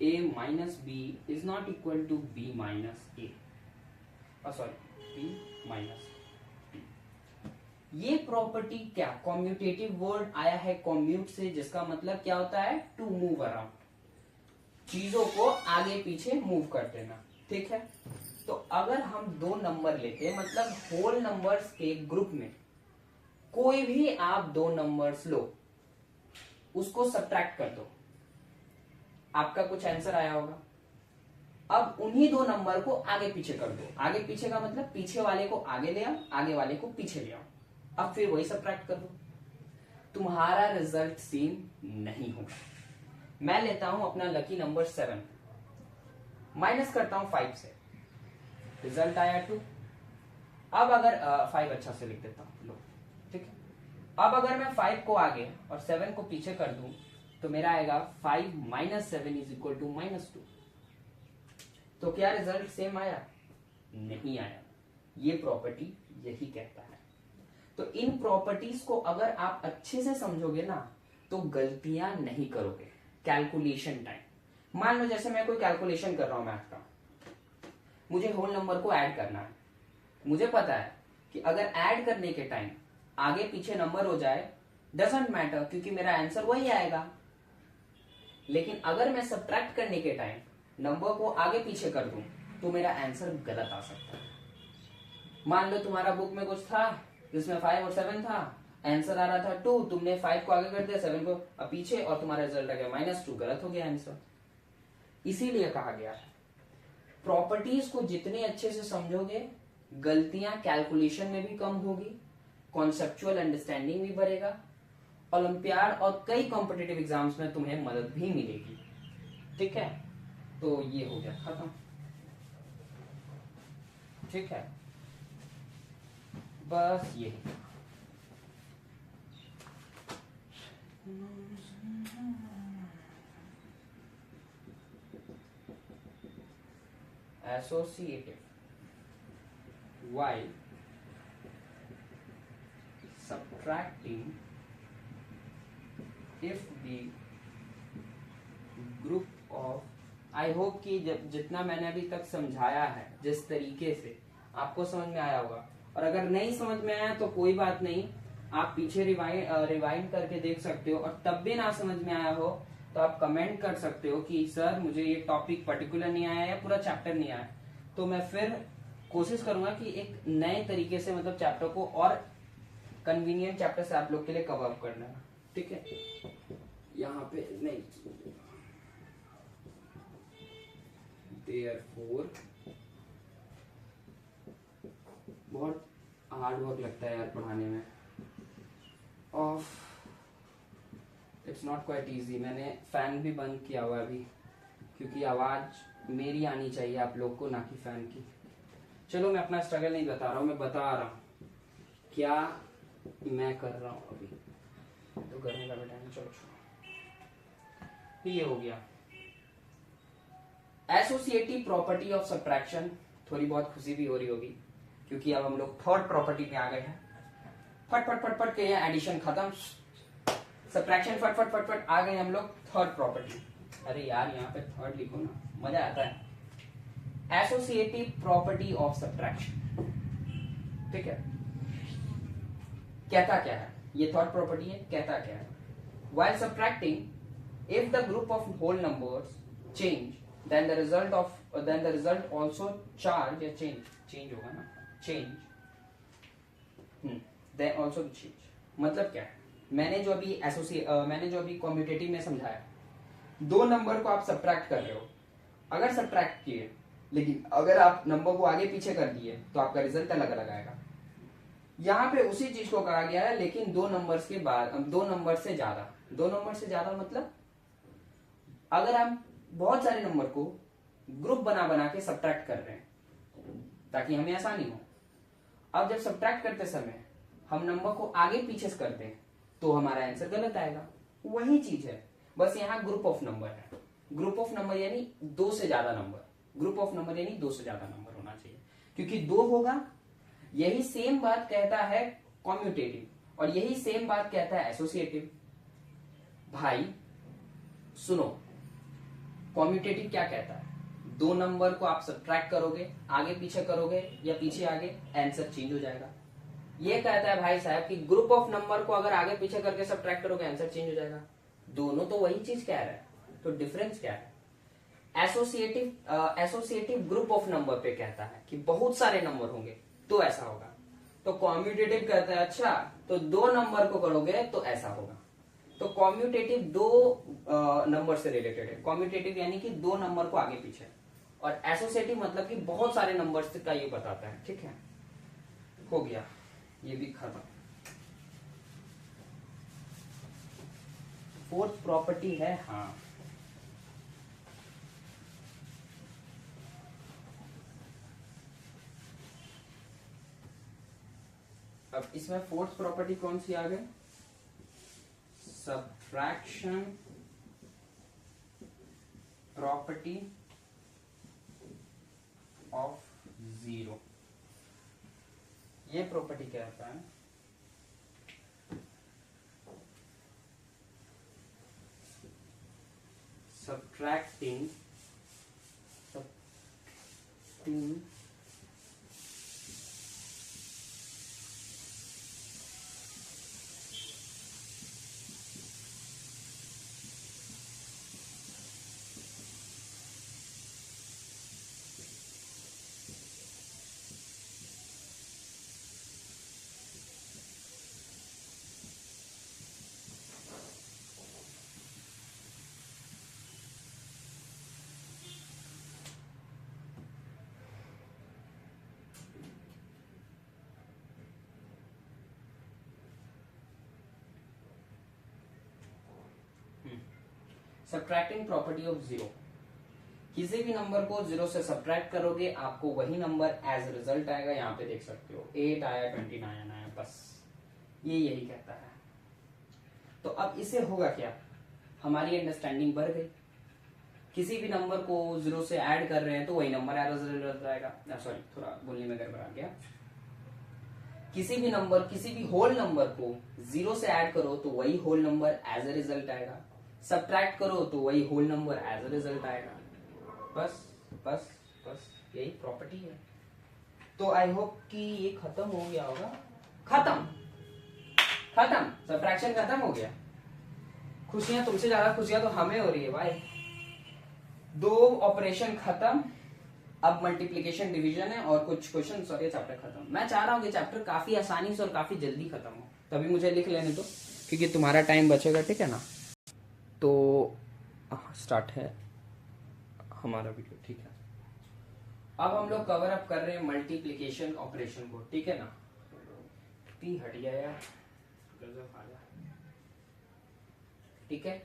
A minus B is not equal to B minus A. B minus B. ये प्रॉपर्टी क्या? कॉम्यूटेटिव वर्ड आया है कॉम्यूट से, जिसका मतलब क्या होता है? टू मूव अराउंड, चीजों को आगे पीछे मूव कर देना। ठीक है। तो अगर हम दो नंबर लेते हैं, मतलब होल नंबर्स के ग्रुप में कोई भी आप दो नंबर्स लो, उसको सब्ट्रैक्ट कर दो, आपका कुछ आंसर आया होगा। अब उन्हीं दो नंबर को आगे पीछे कर दो। आगे पीछे का मतलब पीछे वाले को आगे ले आओ, आगे वाले को पीछे ले आओ, अब फिर वही सब्ट्रैक्ट कर दो, तुम्हारा रिजल्ट सेम नहीं होगा। मैं लेता हूं अपना लकी नंबर 7, माइनस करता हूं 5 से, रिजल्ट आया 2। अब अगर 5 अच्छा से लिख देता हूं, लो। ठीक है। अब अगर मैं 5 को आगे और 7 को पीछे कर दूं तो मेरा आएगा 5 - 7 = -2। तो क्या रिजल्ट सेम आया? नहीं आया। ये प्रॉपर्टी यही कहता है। तो इन प्रॉपर्टीज को अगर आप अच्छे से समझोगे ना, तो गलतियां नहीं करोगे कैलकुलेशन टाइम। मान लो जैसे मैं कोई कैलकुलेशन कर रहा हूं मैथ का, मुझे होल नंबर को ऐड करना है, मुझे पता है कि अगर ऐड करने के टाइम आगे पीछे नंबर हो जाए, डजंट मैटर, क्योंकि मेरा आंसर वही आएगा। लेकिन अगर मैं सब्ट्रैक्ट करने के टाइम नंबर को आगे पीछे कर दूं तो मेरा आंसर गलत आ सकता है। मान लो तुम्हारा बुक में कुछ था जिसमें 5 और 7 था, आंसर आ रहा था 2, तुमने 5 को आगे कर दिया, 7 को पीछे, और तुम्हारा रिजल्ट आ गया -2, गलत हो गया आंसर। इसीलिए कहा गया है प्रॉपर्टीज को जितने अच्छे से समझोगे गलतियां कैलकुलेशन में भी कम होगी, कॉन्सेप्चुअल अंडरस्टैंडिंग भी बढ़ेगा, ओलंपियाड और कई कॉम्पिटिटिव एग्जाम्स में तुम्हें मदद भी मिलेगी। ठीक है, तो ये हो गया खत्म। ठीक है, बस ये associative while subtracting if the group of, I hope कि जितना मैंने अभी तक समझाया है जिस तरीके से आपको समझ में आया होगा, और अगर नहीं समझ में आया तो कोई बात नहीं, आप पीछे रिवाइंड करके देख सकते हो, और तब भी ना समझ में आया हो तो आप कमेंट कर सकते हो कि सर मुझे ये टॉपिक पर्टिकुलर नहीं आया या पूरा चैप्टर नहीं आया, तो मैं फिर कोशिश करूंगा कि एक नए तरीके से मतलब चैप्टर को और कन्वीनियंट चैप्टर से आप लोग के लिए कवर अप करना। ठीक है, यहाँ पे नहीं, therefore बहुत हार्ड वर्क लगता है यार पढ़ाने में, of its not quite easy. मैंने फैन भी बंद किया हुआ अभी क्योंकि आवाज मेरी आनी चाहिए आप लोग को, ना कि फैन की। चलो मैं अपना स्ट्रगल नहीं बता रहा हूँ, मैं बता रहा हूँ क्या मैं कर रहा हूँ अभी, तो करने का भी टाइम। चलो ये हो गया एसोसिएटिव प्रॉपर्टी ऑफ सब्ट्रैक्शन। थोड़ी बहुत खुशी भी हो रही होगी क्योंकि अब हम लोग थर्ड प्रॉपर्टी में आ गए हैं। फट फट फट फट के एडिशन खत्म, सब्ट्रैक्शन फट फट फट फट आ गए हम लोग थर्ड प्रॉपर्टी। अरे यार यहाँ पे थर्ड लिखो ना, मजा आता है। Associative property of subtraction. ठीक है, कहता क्या है ये थर्ड प्रॉपर्टी है, कहता क्या है, while subtracting if the group of whole numbers change then the result also charge या change होगा ना, change then also change। मतलब क्या है, मैंने जो अभी कॉम्यूटेटिव में समझाया, दो नंबर को आप सब्ट्रैक्ट कर रहे हो, अगर सब्ट्रैक्ट किए लेकिन अगर आप नंबर को आगे पीछे कर दिए तो आपका रिजल्ट अलग अलग आएगा। यहाँ पे उसी चीज को कहा गया है लेकिन दो नंबर्स के बाद, दो नंबर से ज्यादा मतलब अगर आप बहुत सारे नंबर को ग्रुप बना के सब्ट्रैक्ट कर रहे हैं ताकि हमें आसानी हो। अब जब सब्ट्रैक्ट करते समय हम नंबर को आगे पीछे कर दें तो हमारा आंसर गलत आएगा। वही चीज है, बस यहाँ ग्रुप ऑफ नंबर है। ग्रुप ऑफ नंबर यानी दो से ज्यादा नंबर, ग्रुप ऑफ नंबर यानी दो से ज्यादा नंबर होना चाहिए, क्योंकि दो होगा। यही सेम बात कहता है कॉम्यूटेटिव और यही सेम बात कहता है एसोसिएटिव। भाई सुनो, कॉम्यूटेटिव क्या कहता है, दो नंबर को आप सब्ट्रैक्ट करोगे, आगे पीछे करोगे या पीछे आगे, आंसर चेंज हो जाएगा। ये कहता है भाई साहब कि ग्रुप ऑफ नंबर को अगर आगे पीछे करके सब्ट्रैक्ट करोगे आंसर चेंज हो जाएगा। दोनों तो वही चीज कह रहा है, तो डिफरेंस क्या है। एसोसिएटिव ग्रुप ऑफ नंबर पे कहता है कि बहुत सारे नंबर होंगे तो ऐसा होगा, तो कॉम्यूटेटिव कहता है अच्छा तो दो नंबर को करोगे तो ऐसा होगा। तो कॉम्यूटेटिव दो नंबर से रिलेटेड है, कॉम्यूटेटिव यानी कि दो नंबर को आगे पीछे, और एसोसिएटिव मतलब कि बहुत सारे नंबर्स का ये बताता है। ठीक है, हो गया ये भी खत्म। फोर्थ प्रॉपर्टी है, हाँ अब इसमें फोर्थ प्रॉपर्टी कौन सी आ गई, सब्ट्रैक्शन प्रॉपर्टी ऑफ जीरो। ये प्रॉपर्टी क्या होता है, subtracting subtracting property of zero, किसी भी नंबर को जीरो से सब्ट्रैक्ट करोगे आपको वही नंबर एज रिजल्ट आएगा। यहाँ पे देख सकते हो 8 आया 29 आया, बस ये यही कहता है। तो अब इससे होगा क्या, हमारी अंडरस्टैंडिंग बढ़ गई। किसी भी नंबर को जीरो से ऐड कर रहे हैं तो वही नंबर एज रिजल्ट आएगा। सॉरी, थोड़ा बोलने में गड़बड़ आ गया। किसी भी होल नंबर को जीरो से ऐड करो तो वही whole number as a result आएगा, सब्ट्रैक्ट करो तो वही whole number as a result आएगा। बस बस बस यही प्रॉपर्टी है। तो आई होप कि ये खत्म हो गया होगा। खत्म, सब्ट्रैक्शन खत्म हो गया। खुशियां तुमसे ज्यादा खुशियां तो हमें हो रही है भाई। 2 ऑपरेशन खत्म, अब मल्टीप्लिकेशन डिवीजन है और कुछ क्वेश्चन और ये चैप्टर खत्म। मैं चाह रहा हूँ कि चैप्टर काफी आसानी से और काफी जल्दी खत्म हो, तभी मुझे लिख लेने दो क्योंकि तुम्हारा टाइम बचेगा, ठीक है ना। तो स्टार्ट है हमारा वीडियो, ठीक है। अब हम लोग कवर अप कर रहे हैं मल्टीप्लिकेशन ऑपरेशन को, ठीक है ना। पी हट गया यार, गजब आ गया, ठीक है।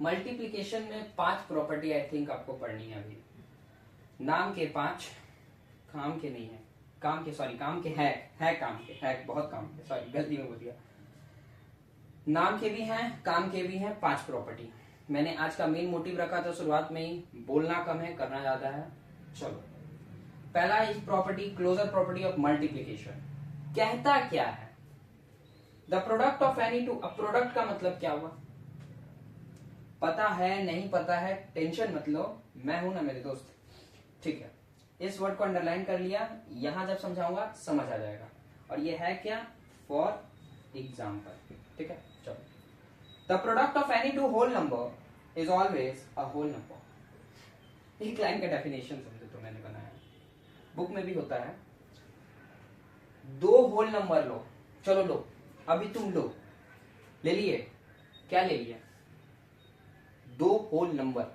मल्टीप्लिकेशन में 5 प्रॉपर्टी आई थिंक आपको पढ़नी है अभी। नाम के 5, काम के नहीं है, काम के है काम के बहुत काम के, सॉरी गलती में बोल दिया। नाम के भी हैं, काम के भी हैं, 5 प्रॉपर्टी। मैंने आज का मेन मोटिव रखा था शुरुआत में ही, बोलना कम है करना ज्यादा है। चलो, पहला इस property, closure property of multiplication कहता क्या है, the product of any two. अब प्रोडक्ट का मतलब क्या हुआ, पता है नहीं पता है टेंशन मत लो, मैं हूं ना मेरे दोस्त, ठीक है। इस वर्ड को अंडरलाइन कर लिया, यहां जब समझाऊंगा समझ आ जाएगा। और ये है क्या, फॉर एग्जाम्पल, ठीक है। चलो, the product of any two whole number is always a whole number. एक लाइन का डेफिनेशन समझो तो मैंने बनाया, बुक में भी होता है। 2 होल नंबर लो, चलो लो, अभी तुम लो, ले लिए, क्या ले लिया, 2 होल नंबर,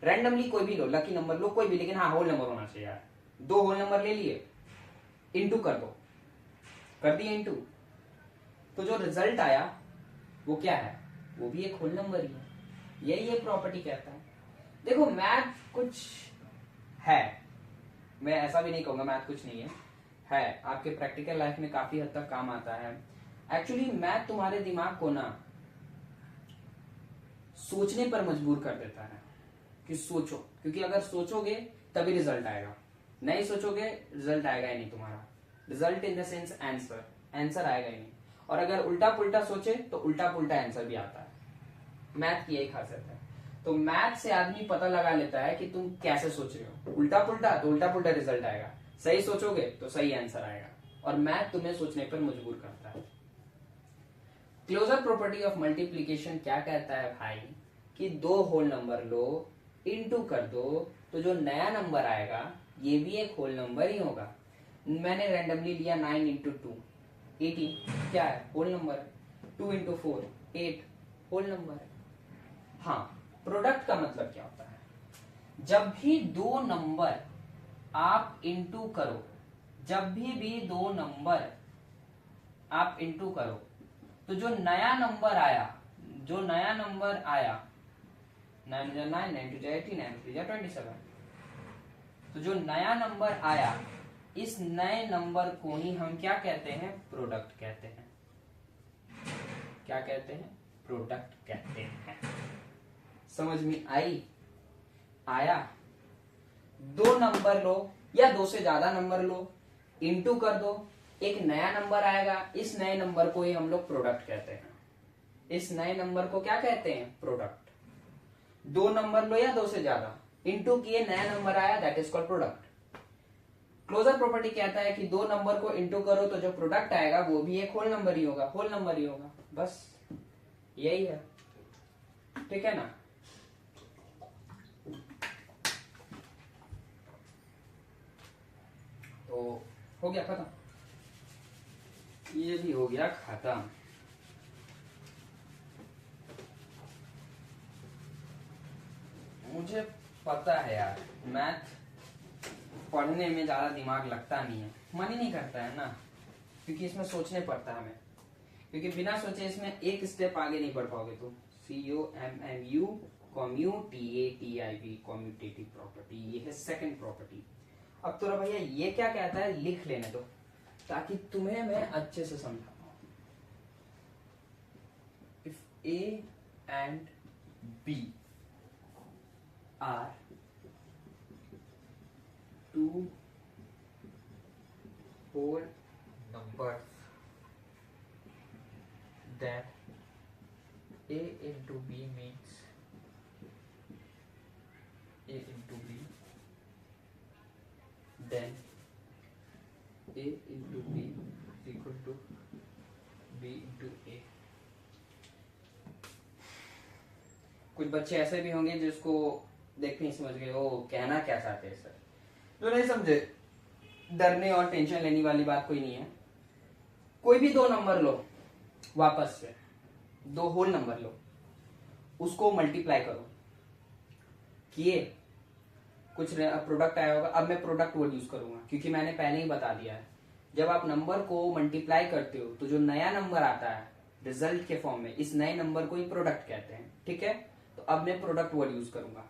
रैंडमली कोई भी लो, लकी नंबर लो कोई भी, लेकिन हाँ होल नंबर होना चाहिए यार। 2 होल नंबर ले लिए, इनटू कर दो, कर दिए इनटू, तो जो रिजल्ट आया वो क्या है, वो भी एक होल नंबर ही है। यही ये प्रॉपर्टी कहता है। देखो मैथ कुछ है, मैं ऐसा भी नहीं कहूंगा मैथ कुछ नहीं है आपके प्रैक्टिकल लाइफ में काफी हद तक काम आता है। एक्चुअली मैथ तुम्हारे दिमाग को ना सोचने पर मजबूर कर देता है कि सोचो, क्योंकि अगर सोचोगे तभी रिजल्ट आएगा, नहीं सोचोगे रिजल्ट आएगा ही नहीं तुम्हारा। Result in the sense answer आएगा ही नहीं। और अगर उल्टा पुल्टा सोचे तो उल्टा पुल्टा आंसर भी आता है। मैथ की यही खासियत है। तो मैथ से आदमी पता लगा लेता है कि तुम कैसे सोच रहे हो, उल्टा पुल्टा तो उल्टा पुल्टा रिजल्ट आएगा, सही सोचोगे तो सही आंसर आएगा। और मैथ तुम्हें सोचने पर मजबूर करता है। क्लोजर प्रॉपर्टी ऑफ मल्टीप्लीकेशन क्या कहता है भाई, कि 2 होल नंबर लो, इनटू कर दो, तो जो नया नंबर आएगा ये भी एक होल नंबर ही होगा। मैंने रैंडमली लिया 9 इंटू 2 18, क्या है, होल नंबर है। 2 इंटू 4 8, होल नंबर है। हाँ, प्रोडक्ट का मतलब क्या होता है, जब भी 2 नंबर आप इंटू करो, जब भी 2 नंबर आप इंटू करो, तो जो नया नंबर आया 9 9 9 9 18 9 27, तो जो नया नंबर आया इस नए नंबर को ही हम क्या कहते हैं, प्रोडक्ट कहते हैं। क्या कहते हैं, प्रोडक्ट कहते हैं। समझ में आया। 2 नंबर लो या 2 से ज्यादा नंबर लो, इंटू कर दो, एक नया नंबर आएगा, इस नए नंबर को ही हम लोग प्रोडक्ट कहते हैं। इस नए नंबर को क्या कहते हैं, प्रोडक्ट। 2 नंबर लो या 2 से ज्यादा, इंटू किए नया नंबर आया, that is called product. Closure property कहता है कि 2 नंबर को इंटू करो तो जो प्रोडक्ट आएगा वो भी एक होल नंबर ही होगा, बस यही है, ठीक है ना। तो हो गया खत्म, ये भी हो गया खत्म। मुझे पता है यार, मैथ पढ़ने में ज्यादा दिमाग लगता नहीं है, मन ही नहीं करता है ना, क्योंकि इसमें सोचने पड़ता है हमें, क्योंकि बिना सोचे इसमें एक स्टेप आगे नहीं बढ़ पाओगे तुम। COMMU कम्यूटेटिव कम्यूटेटिव प्रॉपर्टी, ये है सेकंड प्रॉपर्टी। अब तो भैया ये क्या कहता है लिख लेने दो ताकि तुम्हें मैं अच्छे से समझा पाऊं। If A and B are two whole numbers, then A into B means A into B, then A into B is equal to B into A। कुछ बच्चे ऐसे भी होंगे जिसको देखते ही समझ गए ओ कहना क्या चाहते हैं सर, जो नहीं समझे डरने और टेंशन लेने वाली बात कोई नहीं है। कोई भी दो नंबर लो, वापस से दो होल नंबर लो, उसको मल्टीप्लाई करो, किए कुछ प्रोडक्ट आया होगा। अब मैं प्रोडक्ट वर्ड यूज करूंगा क्योंकि मैंने पहले ही बता दिया है, जब आप नंबर को मल्टीप्लाई करते हो तो जो नया नंबर आता है रिजल्ट के फॉर्म में, इस नए नंबर को ही प्रोडक्ट कहते हैं। ठीक है, तो अब मैं प्रोडक्ट वर्ड यूज करूंगा।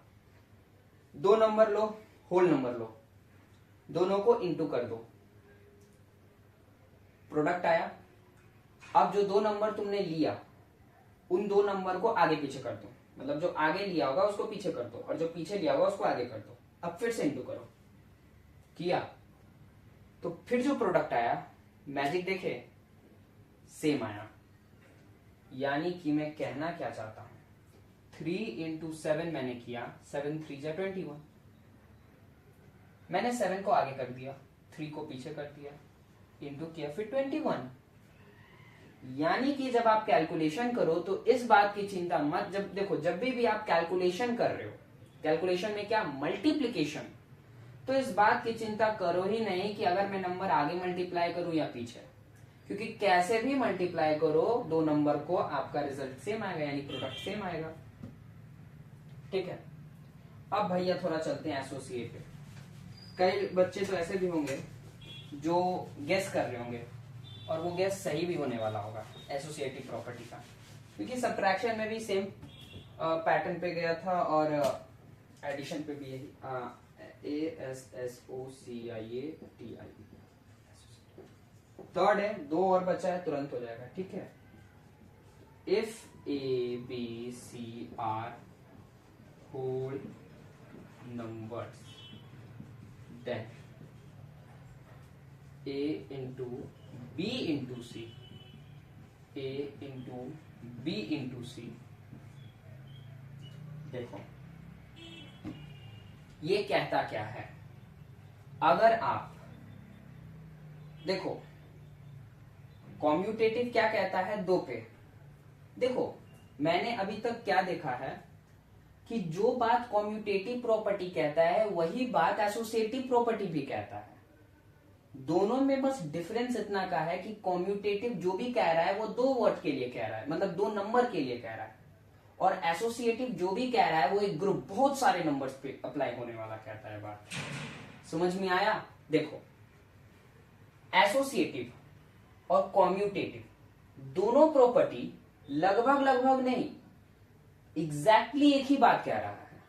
दो नंबर लो, होल नंबर लो, दोनों को इंटू कर दो, प्रोडक्ट आया। अब जो दो नंबर तुमने लिया उन दो नंबर को आगे पीछे कर दो, मतलब जो आगे लिया होगा उसको पीछे कर दो और जो पीछे लिया होगा उसको आगे कर दो। अब फिर से इंटू करो, किया तो फिर जो प्रोडक्ट आया मैजिक देखे सेम आया। यानी कि मैं कहना क्या चाहता हूं, 3 into 7 मैंने किया, 7 3 जा 21, मैंने 7 को आगे कर दिया, 3 को पीछे कर दिया, इंटू किया फिर 21। यानी कि जब आप कैलकुलेशन करो तो इस बात की चिंता मत, जब देखो जब भी आप कैलकुलेशन कर रहे हो, कैलकुलेशन में क्या मल्टीप्लिकेशन, तो इस बात की चिंता करो ही नहीं कि अगर मैं नंबर आगे मल्टीप्लाई करूं या पीछे, क्योंकि कैसे भी मल्टीप्लाई करो दो नंबर को आपका रिजल्ट सेम आएगा, यानी प्रोडक्ट सेम आएगा। ठीक है, अब भैया थोड़ा चलते हैं एसोसिएट पे। कई बच्चे तो ऐसे भी होंगे जो गेस कर रहे होंगे और वो गेस सही भी होने वाला होगा एसोसिएटिव प्रॉपर्टी का, क्योंकि सब्ट्रैक्शन में भी सेम पैटर्न पे गया था और एडिशन पे भी यही ASSOCIATI। थर्ड है, दो और बचा है, तुरंत हो जाएगा। ठीक है, if ABC whole numbers then A into B into C, A into B into C। देखो ये कहता क्या है, अगर आप देखो कॉम्यूटेटिव क्या कहता है दो पे। देखो मैंने अभी तक क्या देखा है कि जो बात कॉम्यूटेटिव प्रॉपर्टी कहता है वही बात एसोसिएटिव प्रॉपर्टी भी कहता है। दोनों में बस डिफरेंस इतना का है कि कॉम्यूटेटिव जो भी कह रहा है वो दो वर्ड के लिए कह रहा है, मतलब दो नंबर के लिए कह रहा है, और एसोसिएटिव जो भी कह रहा है वो एक ग्रुप बहुत सारे नंबर्स पे अप्लाई होने वाला कहता है। बात समझ में आया? देखो एसोसिएटिव और कॉम्यूटेटिव दोनों प्रॉपर्टी लगभग नहीं एग्जैक्टली एक ही बात कह रहा है।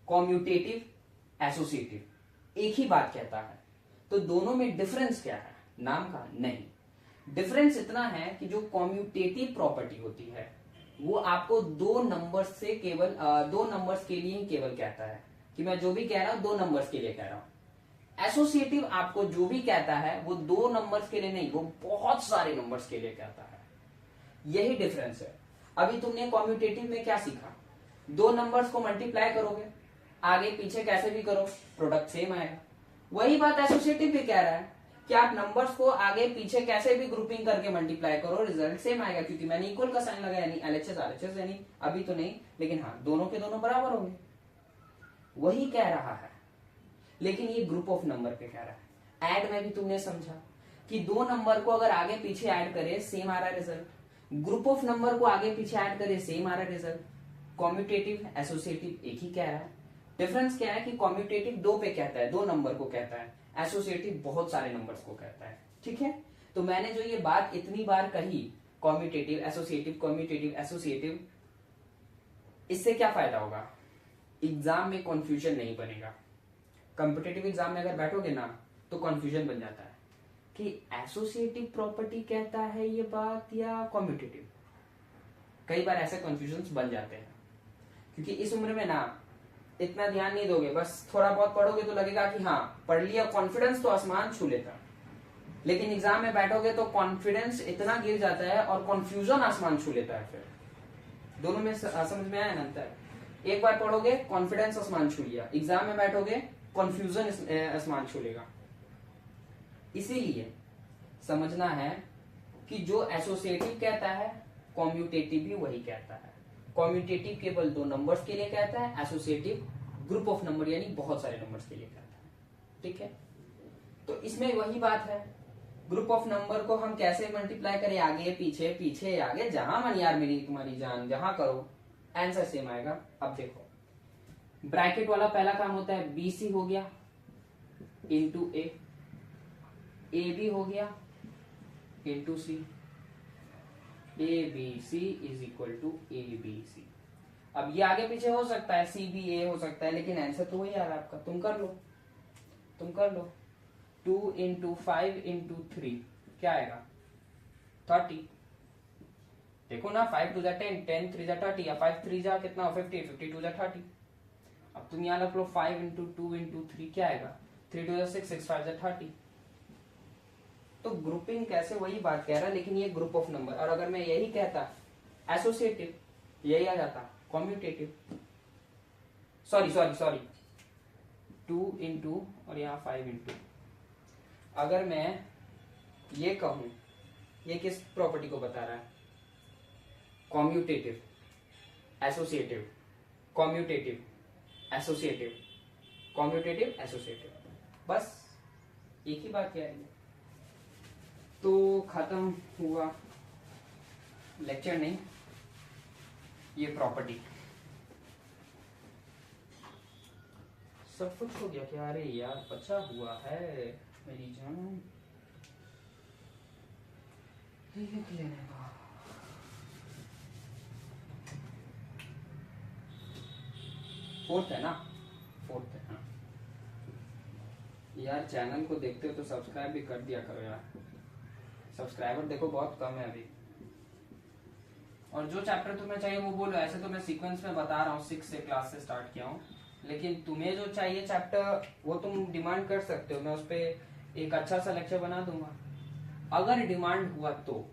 कॉम्यूटेटिव एसोसिएटिव एक ही बात कहता है, तो दोनों में डिफरेंस क्या है नाम का? नहीं, डिफरेंस इतना है कि जो कॉम्यूटेटिव प्रॉपर्टी होती है वो आपको दो नंबर्स से केवल दो नंबर्स के लिए ही केवल कहता है कि मैं जो भी कह रहा हूं दो नंबर्स के लिए कह रहा हूं। एसोसिएटिव आपको जो भी कहता है वो दो नंबर्स के लिए नहीं, वो बहुत सारे नंबर्स के लिए कहता है। यही डिफरेंस है। अभी तुमने कॉम्यूटेटिव में क्या सीखा? दो नंबर्स को मल्टीप्लाई करोगे, आगे पीछे कैसे भी करो प्रोडक्ट सेम आएगा। वही बात एसोसिएटिव भी कह रहा है कि आप नंबर्स को आगे पीछे कैसे भी ग्रुपिंग करके मल्टीप्लाई करो रिजल्ट सेम आएगा, क्योंकि मैंने इक्वल का साइन लगाया, यानी एलएचएस आरएचएस, यानी अभी तो नहीं लेकिन हाँ दोनों के दोनों बराबर होंगे। वही कह रहा है, लेकिन ये ग्रुप ऑफ नंबर पे कह रहा है। ऐड में भी तुमने समझा कि दो नंबर को अगर आगे पीछे ऐड करे सेम आ रहा है रिजल्ट, ग्रुप ऑफ नंबर को आगे पीछे ऐड करे सेम आ रहा है रिजल्ट। कॉम्यूटेटिव एसोसिएटिव एक ही कह रहा है। डिफरेंस क्या है कि कॉम्यूटेटिव दो पे कहता है, दो नंबर को कहता है, एसोसिएटिव बहुत सारे नंबर्स को कहता है। ठीक है, तो मैंने जो ये बात इतनी बार कही कॉम्यूटेटिव एसोसिएटिव, कॉम्यूटेटिव एसोसिएटिव, इससे क्या फायदा होगा? एग्जाम में कंफ्यूजन नहीं बनेगा। कॉम्पिटिटिव एग्जाम में अगर बैठोगे ना तो कंफ्यूजन बन जाता है कि एसोसिएटिव प्रॉपर्टी कहता है ये बात या कॉम्पिटिटिव। कई बार ऐसे कंफ्यूजन बन जाते हैं, क्योंकि इस उम्र में ना इतना ध्यान नहीं दोगे, बस थोड़ा बहुत पढ़ोगे तो लगेगा कि हाँ पढ़ लिया, कॉन्फिडेंस तो आसमान छू लेता। लेकिन एग्जाम में बैठोगे तो कॉन्फिडेंस इतना गिर जाता है और कंफ्यूजन आसमान छू लेता है। फिर दोनों में समझ में आया ना अंतर? एक बार पढ़ोगे कॉन्फिडेंस आसमान छू लिया, एग्जाम में बैठोगे कंफ्यूजन आसमान छू लेगा। इसीलिए समझना है कि जो एसोसिएटिव कहता है कॉम्यूटेटिव भी वही कहता है। कॉम्यूटेटिव केवल 2 नंबर्स के लिए कहता है, एसोसिएटिव ग्रुप ऑफ नंबर यानी बहुत सारे नंबर्स के लिए कहता है। ठीक है, तो इसमें वही बात है, ग्रुप ऑफ नंबर को हम कैसे मल्टीप्लाई करें, आगे पीछे पीछे आगे, जहां मन यार मेरी तुम्हारी जान, जहां करो आंसर सेम आएगा। अब देखो ब्रैकेट वाला पहला काम होता है BC हो गया इंटू A, AB हो गया into C, ABC is equal to ABC। अब ये आगे पीछे हो सकता है, CBA हो सकता है, लेकिन आंसर तो वही आ रहा है आपका। तुम कर लो 2 इंटू 5 इंटू 3 क्या आएगा 30। देखो ना 5 2 जा 10, 10 3 जा 30, या 5 3 जा कितना 50, 50 2 जा 30। अब तुम यहाँ रख लो 5 इंटू 2 इंटू 3 क्या आएगा 3 2 जा 6, 6 5 जा 30। तो ग्रुपिंग कैसे वही बात कह रहा है, लेकिन ये ग्रुप ऑफ नंबर। और अगर मैं यही कहता एसोसिएटिव, यही आ जाता कॉम्यूटेटिव। सॉरी 2 इंटू और यहाँ 5 इंटू। अगर मैं ये कहूं, ये किस प्रॉपर्टी को बता रहा है, commutative associative, commutative associative, commutative associative, बस एक ही बात कह रही है। तो खत्म हुआ लेक्चर, नहीं ये प्रॉपर्टी सब कुछ हो गया क्या? अरे यार बचा हुआ है मेरी जान, लिख लेने का। फोर्थ है ना, फोर्थ है ना यार। चैनल को देखते हो तो सब्सक्राइब भी कर दिया करो यार, सब्सक्राइबर देखो बहुत कम है अभी। और जो चैप्टर तुम्हें चाहिए वो बोलो, ऐसे तो मैं सीक्वेंस में बता रहा हूँ, 6 से क्लास से स्टार्ट किया हूँ, लेकिन तुम्हें जो चाहिए चैप्टर वो तुम डिमांड कर सकते हो, मैं उस पर एक अच्छा सा लेक्चर बना दूंगा। अगर डिमांड हुआ तो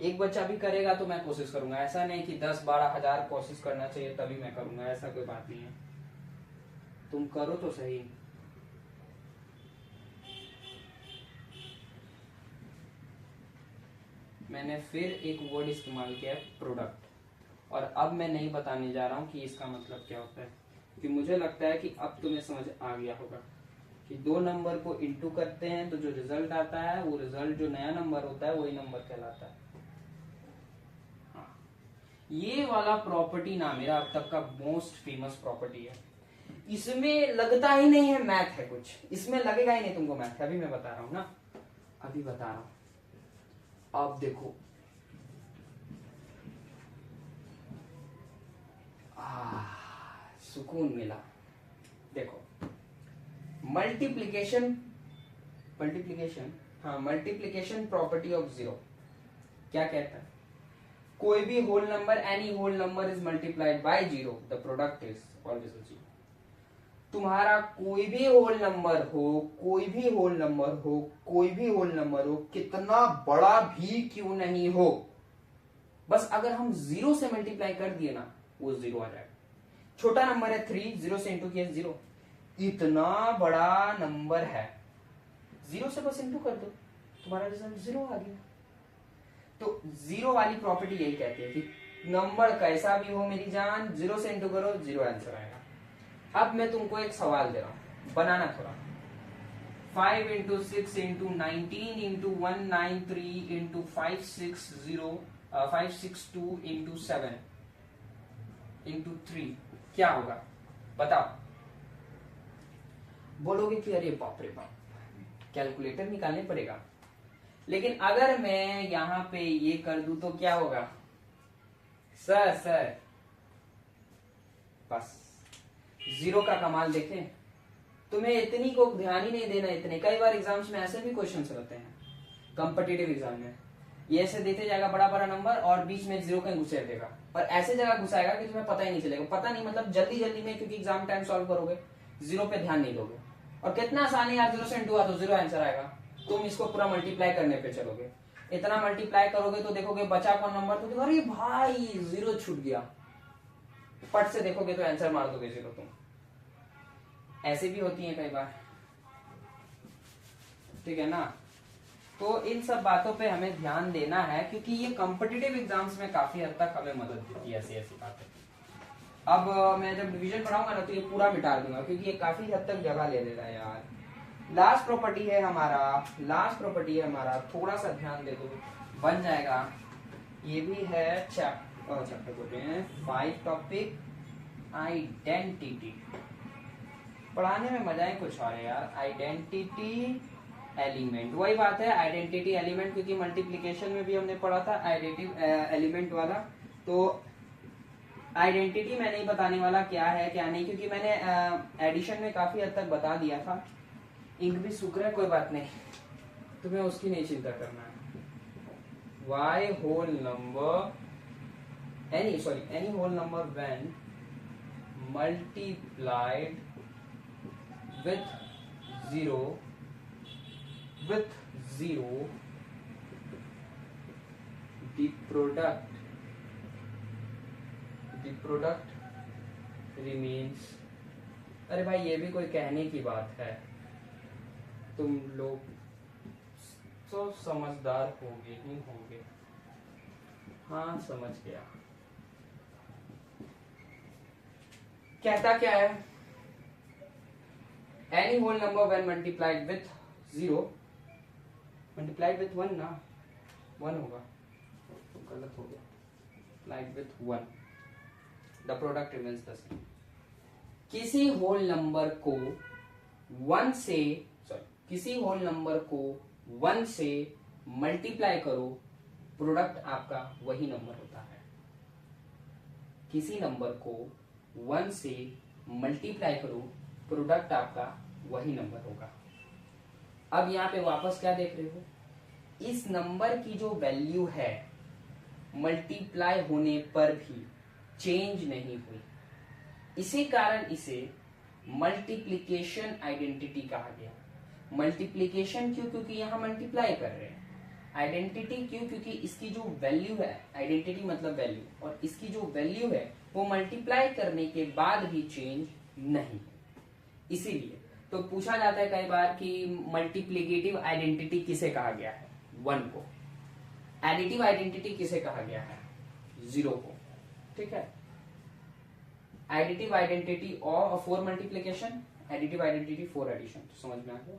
एक बच्चा भी करेगा तो मैं कोशिश करूंगा, ऐसा नहीं कि 10-12 हजार कोशिश करना चाहिए तभी मैं करूंगा, ऐसा कोई बात नहीं है। तुम करो तो सही। मैंने फिर एक वर्ड इस्तेमाल किया है प्रोडक्ट, और अब मैं नहीं बताने जा रहा हूं कि इसका मतलब क्या होता है, क्योंकि मुझे लगता है कि अब तुम्हें समझ आ गया होगा कि 2 नंबर को इंटू करते हैं तो जो रिजल्ट आता है वो रिजल्ट जो नया नंबर होता है वही नंबर कहलाता है। हाँ, ये वाला प्रॉपर्टी ना मेरा अब तक का मोस्ट फेमस प्रॉपर्टी है। इसमें लगता ही नहीं है मैथ है कुछ, इसमें लगेगा ही नहीं तुमको मैथ है। अभी मैं बता रहा हूं ना, अभी बता रहा हूं। अब देखो सुकून मिला। देखो मल्टीप्लिकेशन प्रॉपर्टी ऑफ 0 क्या कहता है, कोई भी whole number, any whole number is multiplied by 0, the product is always 0। तुम्हारा कोई भी होल नंबर हो, कितना बड़ा भी क्यों नहीं हो, बस अगर हम 0 से मल्टीप्लाई कर दिए ना वो 0 आ जाएगा। छोटा नंबर है 3, 0 से इंटू किया 0, इतना बड़ा नंबर है 0 से बस इंटू कर दो तुम्हारा रिजल्ट 0 आ गया। तो 0 वाली प्रॉपर्टी यही कहती है कि नंबर कैसा भी हो मेरी जान, 0 से इंटू करो 0 आंसर आएगा। अब मैं तुमको एक सवाल दे रहा हूं, बनाना थोड़ा। 5 into 6 into 19 into 193 into 562 into 7 into 3 क्या होगा बताओ। बोलोगे कि अरे बाप रे बाप कैलकुलेटर निकालने पड़ेगा, लेकिन अगर मैं यहां पे ये कर दूं तो क्या होगा सर बस जीरो का कमाल देखें, तुम्हें इतनी को ध्यान ही नहीं देना। इतने कई बार एग्जाम्स में ऐसे भी क्वेश्चंस रहते हैं कॉम्पिटिटिव एग्जाम में, ये ऐसे देते जाएगा बड़ा बड़ा नंबर और बीच में जीरो कहीं घुसे देगा, और ऐसे जगह घुसाएगा कि तुम्हें पता ही नहीं चलेगा। पता नहीं मतलब जल्दी जल्दी में, क्योंकि एग्जाम टाइम सॉल्व करोगे, जीरो पे ध्यान नहीं दोगे। और कितना आसान है यार, 0 से इंटू हुआ तो जीरो आंसर आएगा। तुम इसको पूरा मल्टीप्लाई करने पे चलोगे, इतना मल्टीप्लाई करोगे तो देखोगे बचा कौन नंबर, तो देखो अरे भाई जीरो छूट गया, फट से देखोगे तो आंसर मार दोगे जीरो तुम। ऐसे भी होती है कई बार, ठीक है ना। तो इन सब बातों पे हमें ध्यान देना है, क्योंकि ये कॉम्पिटिटिव एग्जाम्स में काफी हद तक हमें मदद देती है ऐसी ऐसी बातें। अब मैं जब डिवीजन पढ़ाऊंगा ना तो ये पूरा मिटा दूंगा, क्योंकि ये काफी हद तक जगह ले लेता है यार। लास्ट प्रॉपर्टी है हमारा, थोड़ा सा ध्यान दे दो बन जाएगा। ये भी है चैप्टर बोलते हैं 5 टॉपिक आइडेंटिटी। पढ़ाने में मजा ही कुछ और है यार। आइडेंटिटी एलिमेंट, वही बात है आइडेंटिटी एलिमेंट, क्योंकि मल्टीप्लिकेशन में भी हमने पढ़ा था आइडेंटिटी एलिमेंट वाला। तो आइडेंटिटी मैं नहीं बताने वाला क्या है क्या नहीं, क्योंकि मैंने एडिशन में काफी हद तक बता दिया था। इंक भी सूख रहा है, कोई बात नहीं, तुम्हें उसकी नहीं चिंता करना है। y whole number any whole number when multiplied with zero the product remains। अरे भाई ये भी कोई कहने की बात है, तुम लोग तो समझदार होंगे ही होंगे। हाँ समझ गया। कहता क्या है, any whole number when multiplied with zero, multiplied with 1 ना, 1 होगा तो गलत हो गया, multiplied with 1 the product remains the same. किसी होल नंबर को 1 से मल्टीप्लाई करो, प्रोडक्ट आपका वही नंबर होता है। किसी नंबर को 1 से मल्टीप्लाई करो, प्रोडक्ट आपका वही नंबर होगा। अब यहाँ पे वापस क्या देख रहे हो, इस नंबर की जो वैल्यू है मल्टीप्लाई होने पर भी चेंज नहीं हुई, इसी कारण इसे मल्टीप्लिकेशन आइडेंटिटी कहा गया। मल्टीप्लिकेशन क्यों, क्योंकि यहाँ मल्टीप्लाई कर रहे हैं। आइडेंटिटी क्यों, क्योंकि इसकी जो वैल्यू है, आइडेंटिटी मतलब वैल्यू, और इसकी जो वैल्यू है वो मल्टीप्लाई करने के बाद भी चेंज नहीं। इसीलिए तो पूछा जाता है कई बार कि मल्टीप्लिकेटिव आइडेंटिटी किसे कहा गया है, 1 को। एडिटिव आइडेंटिटी किसे कहा गया है, 0 को। ठीक है, एडिटिव आइडेंटिटी और 4 मल्टीप्लिकेशन, एडिटिव आइडेंटिटी 4 एडिशन। तो समझ में आ गया,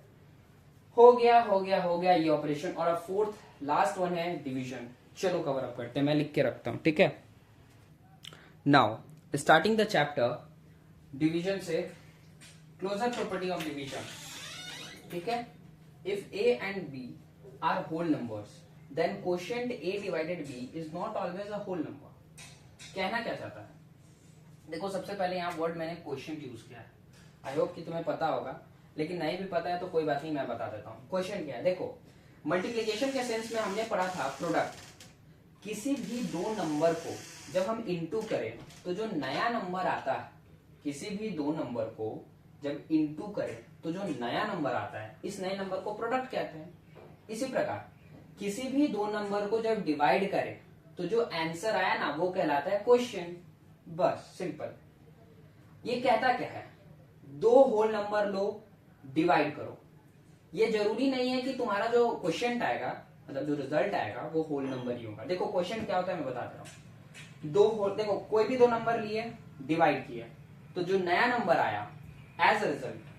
हो गया ये ऑपरेशन। और अब फोर्थ लास्ट वन है डिवीजन। चलो कवर अप करते हैं, मैं लिख के रखता हूं, ठीक है। Now starting the chapter division से, क्लोजर प्रॉपर्टी ऑफ डिवीजन, ठीक है। If A and B are whole numbers then quotient a divided b is not always a whole number. कहना क्या चाहता है, देखो सबसे पहले यहाँ वर्ड मैंने क्वोशिएंट यूज किया है, आई होप कि तुम्हें पता होगा, लेकिन नहीं भी पता है तो कोई बात नहीं, मैं बता देता हूँ। क्वेश्चन क्या है, देखो मल्टीप्लिकेशन के सेंस में हमने पढ़ा था प्रोडक्ट। किसी भी दो नंबर को जब हम इनटू करें तो जो नया नंबर आता है, किसी भी दो नंबर को जब इनटू करें तो जो नया नंबर आता है, इस नए नंबर को प्रोडक्ट कहते हैं। इसी प्रकार किसी भी दो नंबर को जब डिवाइड करें तो जो आंसर आया ना वो कहलाता है क्वेश्चन। बस सिंपल। ये कहता क्या है, दो होल नंबर लो, डिवाइड करो। ये जरूरी नहीं है कि तुम्हारा जो क्वेश्चन आएगा, मतलब जो रिजल्ट आएगा वो होल नंबर ही होगा। देखो क्वेश्चन क्या होता है मैं बता दे रहा हूँ। दो होल, देखो कोई भी दो नंबर लिए, डिवाइड किए, तो जो नया नंबर आया एज अ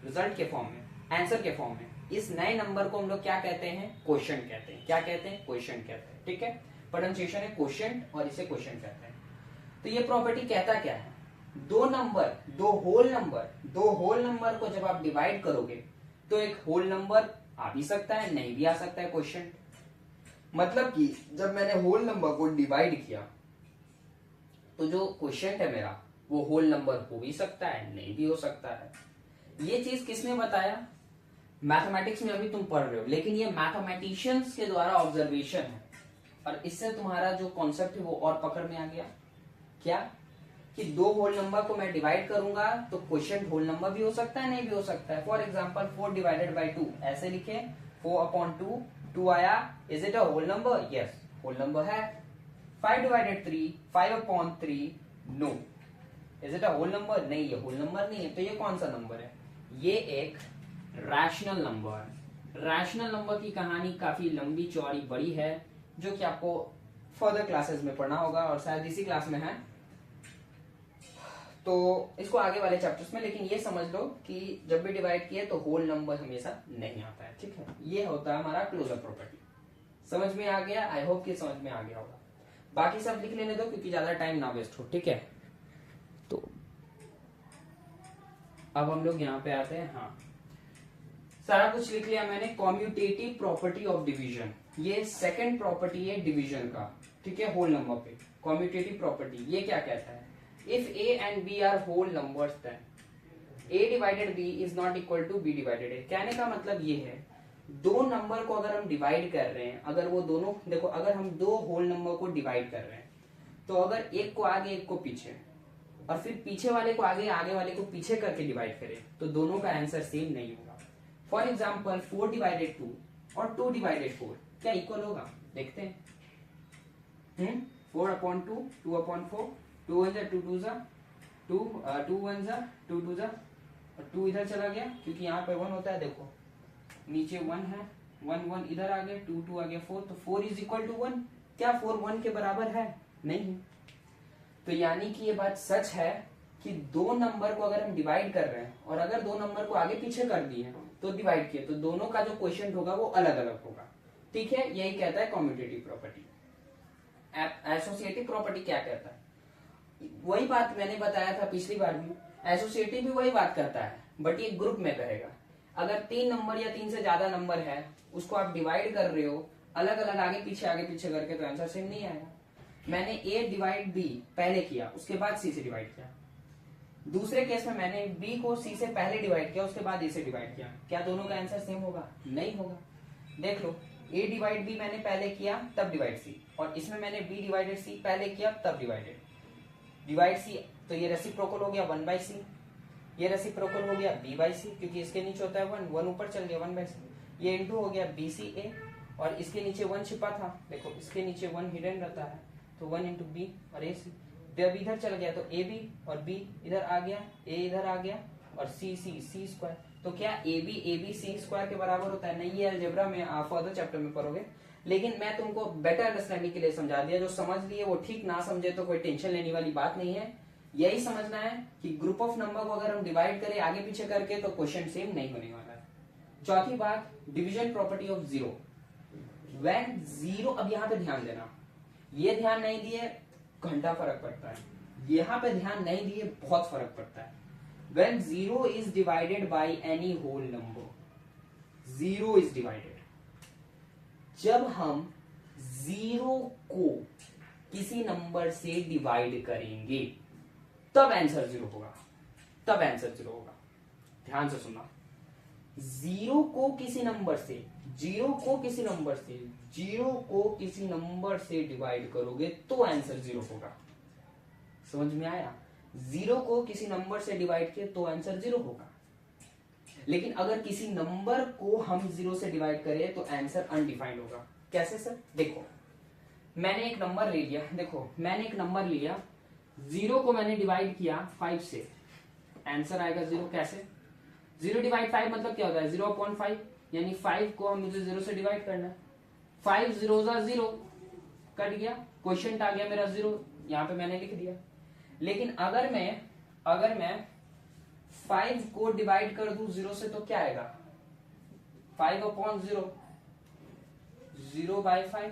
रिजल्ट के फॉर्म में, आंसर के फॉर्म में, इस नए नंबर को हम लोग क्या कहते हैं, क्वेश्चन कहते हैं। क्या कहते हैं, क्वेश्चन कहते हैं। ठीक है, प्रोनाउंसिएशन है क्वेश्चन और इसे क्वेश्चन कहते हैं। तो ये प्रॉपर्टी कहता क्या है, दो होल नंबर को जब आप डिवाइड करोगे तो एक होल नंबर आ भी सकता है, नहीं भी आ सकता है क्वेश्चन। मतलब कि जब मैंने होल नंबर को डिवाइड किया तो जो क्वेश्चन है मेरा वो होल नंबर हो भी सकता है, नहीं भी हो सकता है। ये चीज किसने बताया? मैथमेटिक्स में अभी तुम पढ़ रहे हो, लेकिन ये मैथमेटिशियंस के द्वारा ऑब्जर्वेशन है, और इससे तुम्हारा जो कॉन्सेप्ट है वो और पकड़ में आ गया। क्या? कि दो होल नंबर को मैं डिवाइड करूंगा तो क्वोशिएंट होल नंबर भी हो सकता है, नहीं भी हो सकता है। फॉर एग्जांपल 4 डिवाइडेड बाई 2 ऐसे लिखे, 4/2, 2 आया, is it a whole number? Yes, whole number है। 5 divided 3, 5/3, no. Is it a whole number? नहीं, ये होल नंबर नहीं है। तो ये कौन सा नंबर है? ये एक रैशनल नंबर। रैशनल नंबर की कहानी काफी लंबी चौड़ी बड़ी है, जो कि आपको फर्दर क्लासेस में पढ़ना होगा, और शायद इसी क्लास में है, तो इसको आगे वाले चैप्टर्स में। लेकिन ये समझ लो कि जब भी डिवाइड किए तो होल नंबर हमेशा नहीं आता है, ठीक है। ये होता है हमारा क्लोजर प्रॉपर्टी। समझ में आ गया? आई होप कि समझ में आ गया होगा। बाकी सब लिख लेने दो, क्योंकि ज्यादा टाइम ना वेस्ट हो, ठीक है। तो अब हम लोग यहाँ पे आते हैं। हाँ, सारा कुछ लिख लिया मैंने। कॉम्यूटेटिव प्रॉपर्टी ऑफ डिवीजन, ये सेकंड प्रॉपर्टी है डिवीजन का, ठीक है, होल नंबर पे। कॉम्यूटेटिव प्रॉपर्टी ये क्या कहता है? If a and b are whole numbers then a divided b is not equal to b divided a। कहने का मतलब ये है, दो नंबर को अगर हम डिवाइड कर रहे हैं, अगर वो दोनों, देखो, अगर हम दो होल नंबर को डिवाइड कर रहे हैं, तो अगर एक को आगे एक को पीछे, और फिर पीछे वाले को आगे आगे वाले को पीछे करके डिवाइड करें, तो दोनों का आंसर सेम नहीं होगा। फॉर एग्जाम्पल 4 डिवाइडेड 2 और 2 डिवाइडेड 4 क्या इक्वल होगा? देखते हैं। 4/2, 2/4, 2 1 2 2 2 2 1 2 2 और 2 इधर चला गया, क्योंकि यहाँ पे 1 होता है। देखो नीचे 1 है, 1 1 इधर आ गया, 2 2 आ गया 4, तो 4 इज इक्वल टू 1। क्या 4 1 के बराबर है? नहीं। तो यानी कि ये बात सच है कि दो नंबर को अगर हम डिवाइड कर रहे हैं, और अगर दो नंबर को आगे पीछे कर दिए तो डिवाइड किए, तो दोनों का जो क्वोशिएंट होगा वो अलग अलग होगा, ठीक है। यही कहता है कॉम्यूटेटिव प्रॉपर्टी। एसोसिएटिव प्रॉपर्टी क्या कहता है? वही बात मैंने बताया था पिछली बार भी। एसोसिएटिव भी वही बात करता है, बट ये ग्रुप में कहेगा। अगर 3 नंबर या 3 से ज्यादा नंबर है, उसको आप डिवाइड कर रहे हो अलग अलग आगे पीछे करके, तो आंसर सेम नहीं आएगा। मैंने a डिवाइड b पहले किया, उसके बाद c से डिवाइड किया। दूसरे केस में मैंने b को c से पहले डिवाइड किया, उसके बाद a से डिवाइड किया। क्या दोनों का आंसर सेम होगा? नहीं होगा। देख लो, a डिवाइड b मैंने पहले किया तब डिवाइड c, और इसमें मैंने b डिवाइडेड c पहले किया तब डिवाइड c, तो ये रेसिप्रोकल हो गया 1/c, ये रेसिप्रोकल हो गया b/c, क्योंकि इसके नीचे होता है 1 ऊपर चल गया 1/c, ये इंटू हो गया bca, और इसके नीचे 1 छिपा था, देखो इसके नीचे 1 हिडन रहता है, तो 1 इंटू b और ac। जब इधर चल गया तो ab और b इधर आ गया, a इधर आ गया, और c स्क्वायर। तो क्या ab c स्क्वायर के बराबर होता है? नहीं, ये अलजेब्रा में आप फर्दर चैप्टर में पढ़ोगे, लेकिन मैं तुमको बेटर अंडरस्टैंडिंग के लिए समझा दिया। जो समझ लिए वो ठीक, ना समझे तो कोई टेंशन लेने वाली बात नहीं है। यही समझना है कि ग्रुप ऑफ नंबर को अगर हम डिवाइड करें आगे पीछे करके, तो क्वेश्चन सेम नहीं होने वाला है। चौथी बात, division property of zero. When zero, अब यहाँ पे ध्यान देना, ये ध्यान नहीं दिए घंटा फर्क पड़ता है, यहाँ पे ध्यान नहीं दिए बहुत फर्क पड़ता है। When zero is divided by any whole number, zero is divided, जब हम जीरो को किसी नंबर से डिवाइड करेंगे तब आंसर जीरो होगा, तब आंसर जीरो होगा। ध्यान से सुनना, जीरो को किसी नंबर से, जीरो को किसी नंबर से, जीरो को किसी नंबर से डिवाइड करोगे तो आंसर जीरो होगा। समझ में आया? जीरो को किसी नंबर से डिवाइड किए तो आंसर जीरो होगा। लेकिन अगर किसी नंबर को हम जीरो से डिवाइड करें तो आंसर अनडिफाइंड होगा। कैसे सर? देखो, मैंने एक नंबर ले लिया, देखो मैंने एक नंबर लिया, जीरो को मैंने डिवाइड किया 5 से, आंसर आएगा जीरो। कैसे? 0 डिवाइड 5 मतलब क्या होता है? 0/5, यानी 5 को मुझे जीरो से डिवाइड करना है। 5 0 0 कट गया, क्वेश्चन आ गया मेरा जीरो, यहाँ पे मैंने लिख दिया। लेकिन अगर मैं 5 को डिवाइड कर दूं 0 से, तो क्या आएगा? 5/0, 0/5,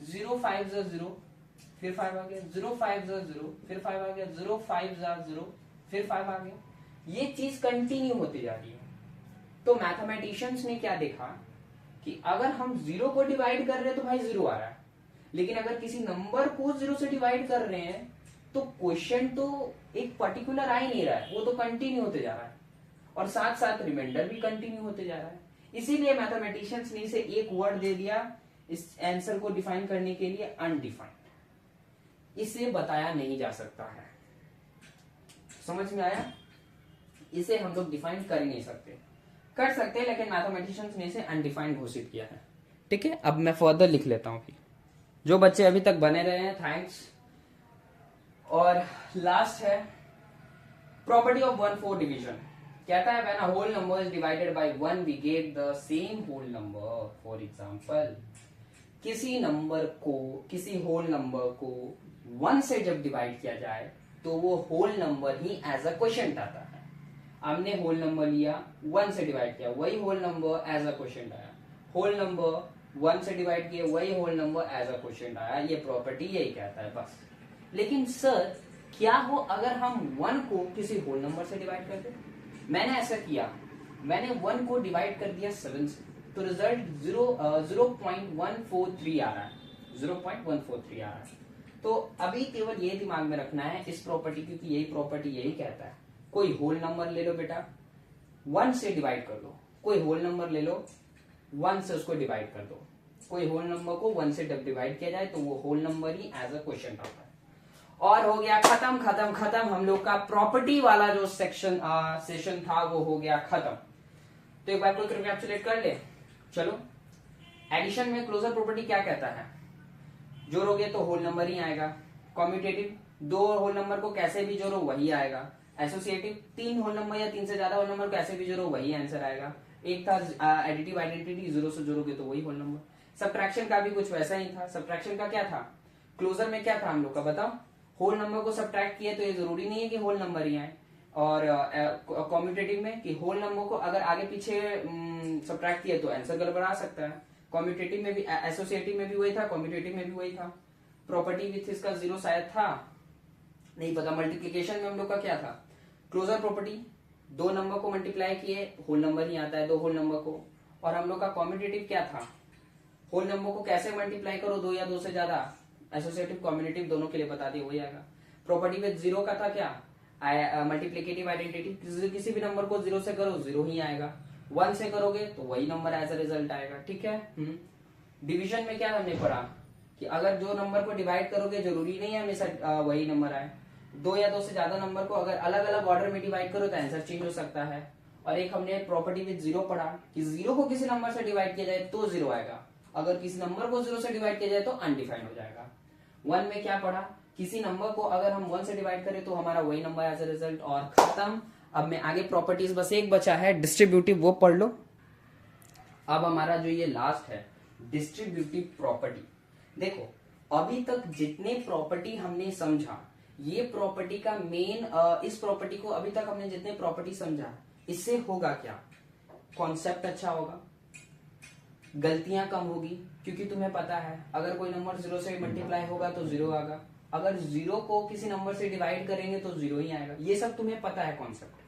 0 5 0, फिर 5 आ गया, 0 5 0, फिर 5 आ गया, 0 5 0, फिर 5 आ गया। ये चीज कंटिन्यू होती जा रही है। तो मैथमेटिशियंस ने क्या देखा कि अगर हम 0 को डिवाइड कर रहे हैं तो भाई 0 आ रहा है, लेकिन अगर किसी नंबर को 0 से डिवाइड कर रहे हैं तो क्वेश्चन तो एक पर्टिकुलर आ ही नहीं रहा है, वो तो कंटिन्यू होते जा रहा है और साथ साथ रिमाइंडर भी कंटिन्यू होते जा रहा है। इसीलिए मैथमेटिशियंस ने इसे एक वर्ड दे दिया इस आंसर को डिफाइन करने के लिए, अनडिफाइंड। इसे बताया नहीं जा सकता है। समझ में आया? इसे हम लोग डिफाइन कर ही नहीं सकते, कर सकते हैं लेकिन मैथमेटिशियंस ने इसे अनडिफाइंड घोषित किया है। ठीक है, अब मैं फर्दर लिख लेता हूं। जो बच्चे अभी तक बने रहे हैं थैंक्स। और लास्ट है प्रॉपर्टी ऑफ 1/4 डिवीजन। कहता है when a whole number is divided by 1 we get the same whole number. For example, किसी होल नंबर को 1 से जब डिवाइड किया जाए तो वो होल नंबर ही एज अ क्वोशिएंट आता है। हमने होल नंबर लिया, 1 से डिवाइड किया, वही whole number as a quotient आया। होल नंबर 1 से डिवाइड किए, वही whole number as a quotient आया। ये प्रॉपर्टी यही कहता है बस। लेकिन सर क्या हो अगर हम 1 को किसी होल नंबर से डिवाइड कर दें? मैंने ऐसा किया, मैंने 1 को डिवाइड कर दिया 7 से, तो रिजल्ट 0.143 आ रहा है, 0.143 आ रहा है। तो अभी केवल ये दिमाग में रखना है इस प्रॉपर्टी, क्योंकि यही प्रॉपर्टी यही कहता है। कोई होल नंबर ले लो बेटा, 1 से डिवाइड कर दो। कोई होल नंबर ले लो, 1 से उसको डिवाइड कर दो। कोई होल नंबर को 1 से जब डिवाइड किया जाए तो वो होल नंबर ही एज अ क्वोशिएंट आता है। और हो गया खत्म खत्म खत्म। हम लोग का प्रॉपर्टी वाला जो सेशन था वो हो गया खत्म। तो एक बार कोई रिकैप्चुलेट कर ले। चलो, एडिशन में क्लोजर प्रॉपर्टी क्या कहता है? जोड़ोगे तो होल नंबर ही आएगा। कॉम्यूटेटिव, 2 होल नंबर को कैसे भी जोड़ो वही आएगा। एसोसिएटिव, 3 होल नंबर या 3 से ज्यादा होल नंबर कैसे भी जोड़ो वही आंसर आएगा। एक था एडिटिव आइडेंटिटी, 0 से जोड़ोगे तो वही होल नंबर। सब्ट्रैक्शन का भी कुछ वैसा ही था। सब्ट्रैक्शन का क्या था? क्लोजर में क्या था हम लोग का बताओ? होल नंबर को सब्ट्रैक्ट किए तो ये जरूरी नहीं है कि होल नंबर ही आए। और कॉम्यूटेटिव में कि होल नंबर को अगर आगे पीछे सब्ट्रैक्ट किए तो आंसर गड़बड़ा सकता है। कॉम्यूटेटिव में भी, एसोसिएटिव में भी वही था, कॉम्यूटेटिव में भी वही था। प्रॉपर्टी विथ इसका 0 शायद था, नहीं पता। मल्टीप्लीकेशन में हम लोग का क्या था? क्लोजर प्रॉपर्टी, 2 नंबर को मल्टीप्लाई किए होल नंबर ही आता है, 2 होल नंबर को। और हम लोग का कॉम्यूटेटिव क्या था? होल नंबर को कैसे मल्टीप्लाई करो, 2 या 2 से ज्यादा। एसोसिएटिव कॉम्यूटेटिव दोनों के लिए बता दिए, वही आएगा। प्रॉपर्टी विद 0 का था क्या? मल्टीप्लिकेटिव आइडेंटिटी, किसी भी नंबर को 0 से करो 0 ही आएगा। 1 से करोगे तो वही नंबर एज अ रिजल्ट आएगा। ठीक है। डिवीजन में क्या हमने पढ़ा कि अगर जो नंबर को डिवाइड करोगे जरूरी नहीं है हमेशा वही नंबर आए। 2 या 2 से ज्यादा नंबर को अगर अलग अलग ऑर्डर में डिवाइड करो तो आंसर चेंज हो सकता है। और एक हमने प्रॉपर्टी विद 0 पढ़ा कि 0 को किसी नंबर से डिवाइड किया जाए तो 0 आएगा, अगर किसी नंबर को 0 से डिवाइड किया जाए तो अनडिफाइंड हो जाएगा। 1 में क्या पढ़ा? किसी नंबर को अगर हम 1 से डिवाइड करें तो हमारा वही नंबर एज अ रिजल्ट। और खत्म। अब मैं आगे प्रॉपर्टीज, बस एक बचा है डिस्ट्रीब्यूटिव, वो पढ़ लो। अब हमारा जो ये लास्ट है डिस्ट्रीब्यूटिव प्रॉपर्टी। देखो, अभी तक जितने प्रॉपर्टी हमने समझा, ये प्रॉपर्टी का मेन, इस प्रॉपर्टी को अभी तक हमने जितने प्रॉपर्टी समझा, इससे होगा क्या? कॉन्सेप्ट अच्छा होगा, गलतियां कम होगी, क्योंकि तुम्हें पता है अगर कोई नंबर 0 से मल्टीप्लाई होगा तो 0 आएगा, अगर 0 को किसी नंबर से डिवाइड करेंगे तो 0 ही आएगा। ये सब तुम्हें पता है कॉन्सेप्ट।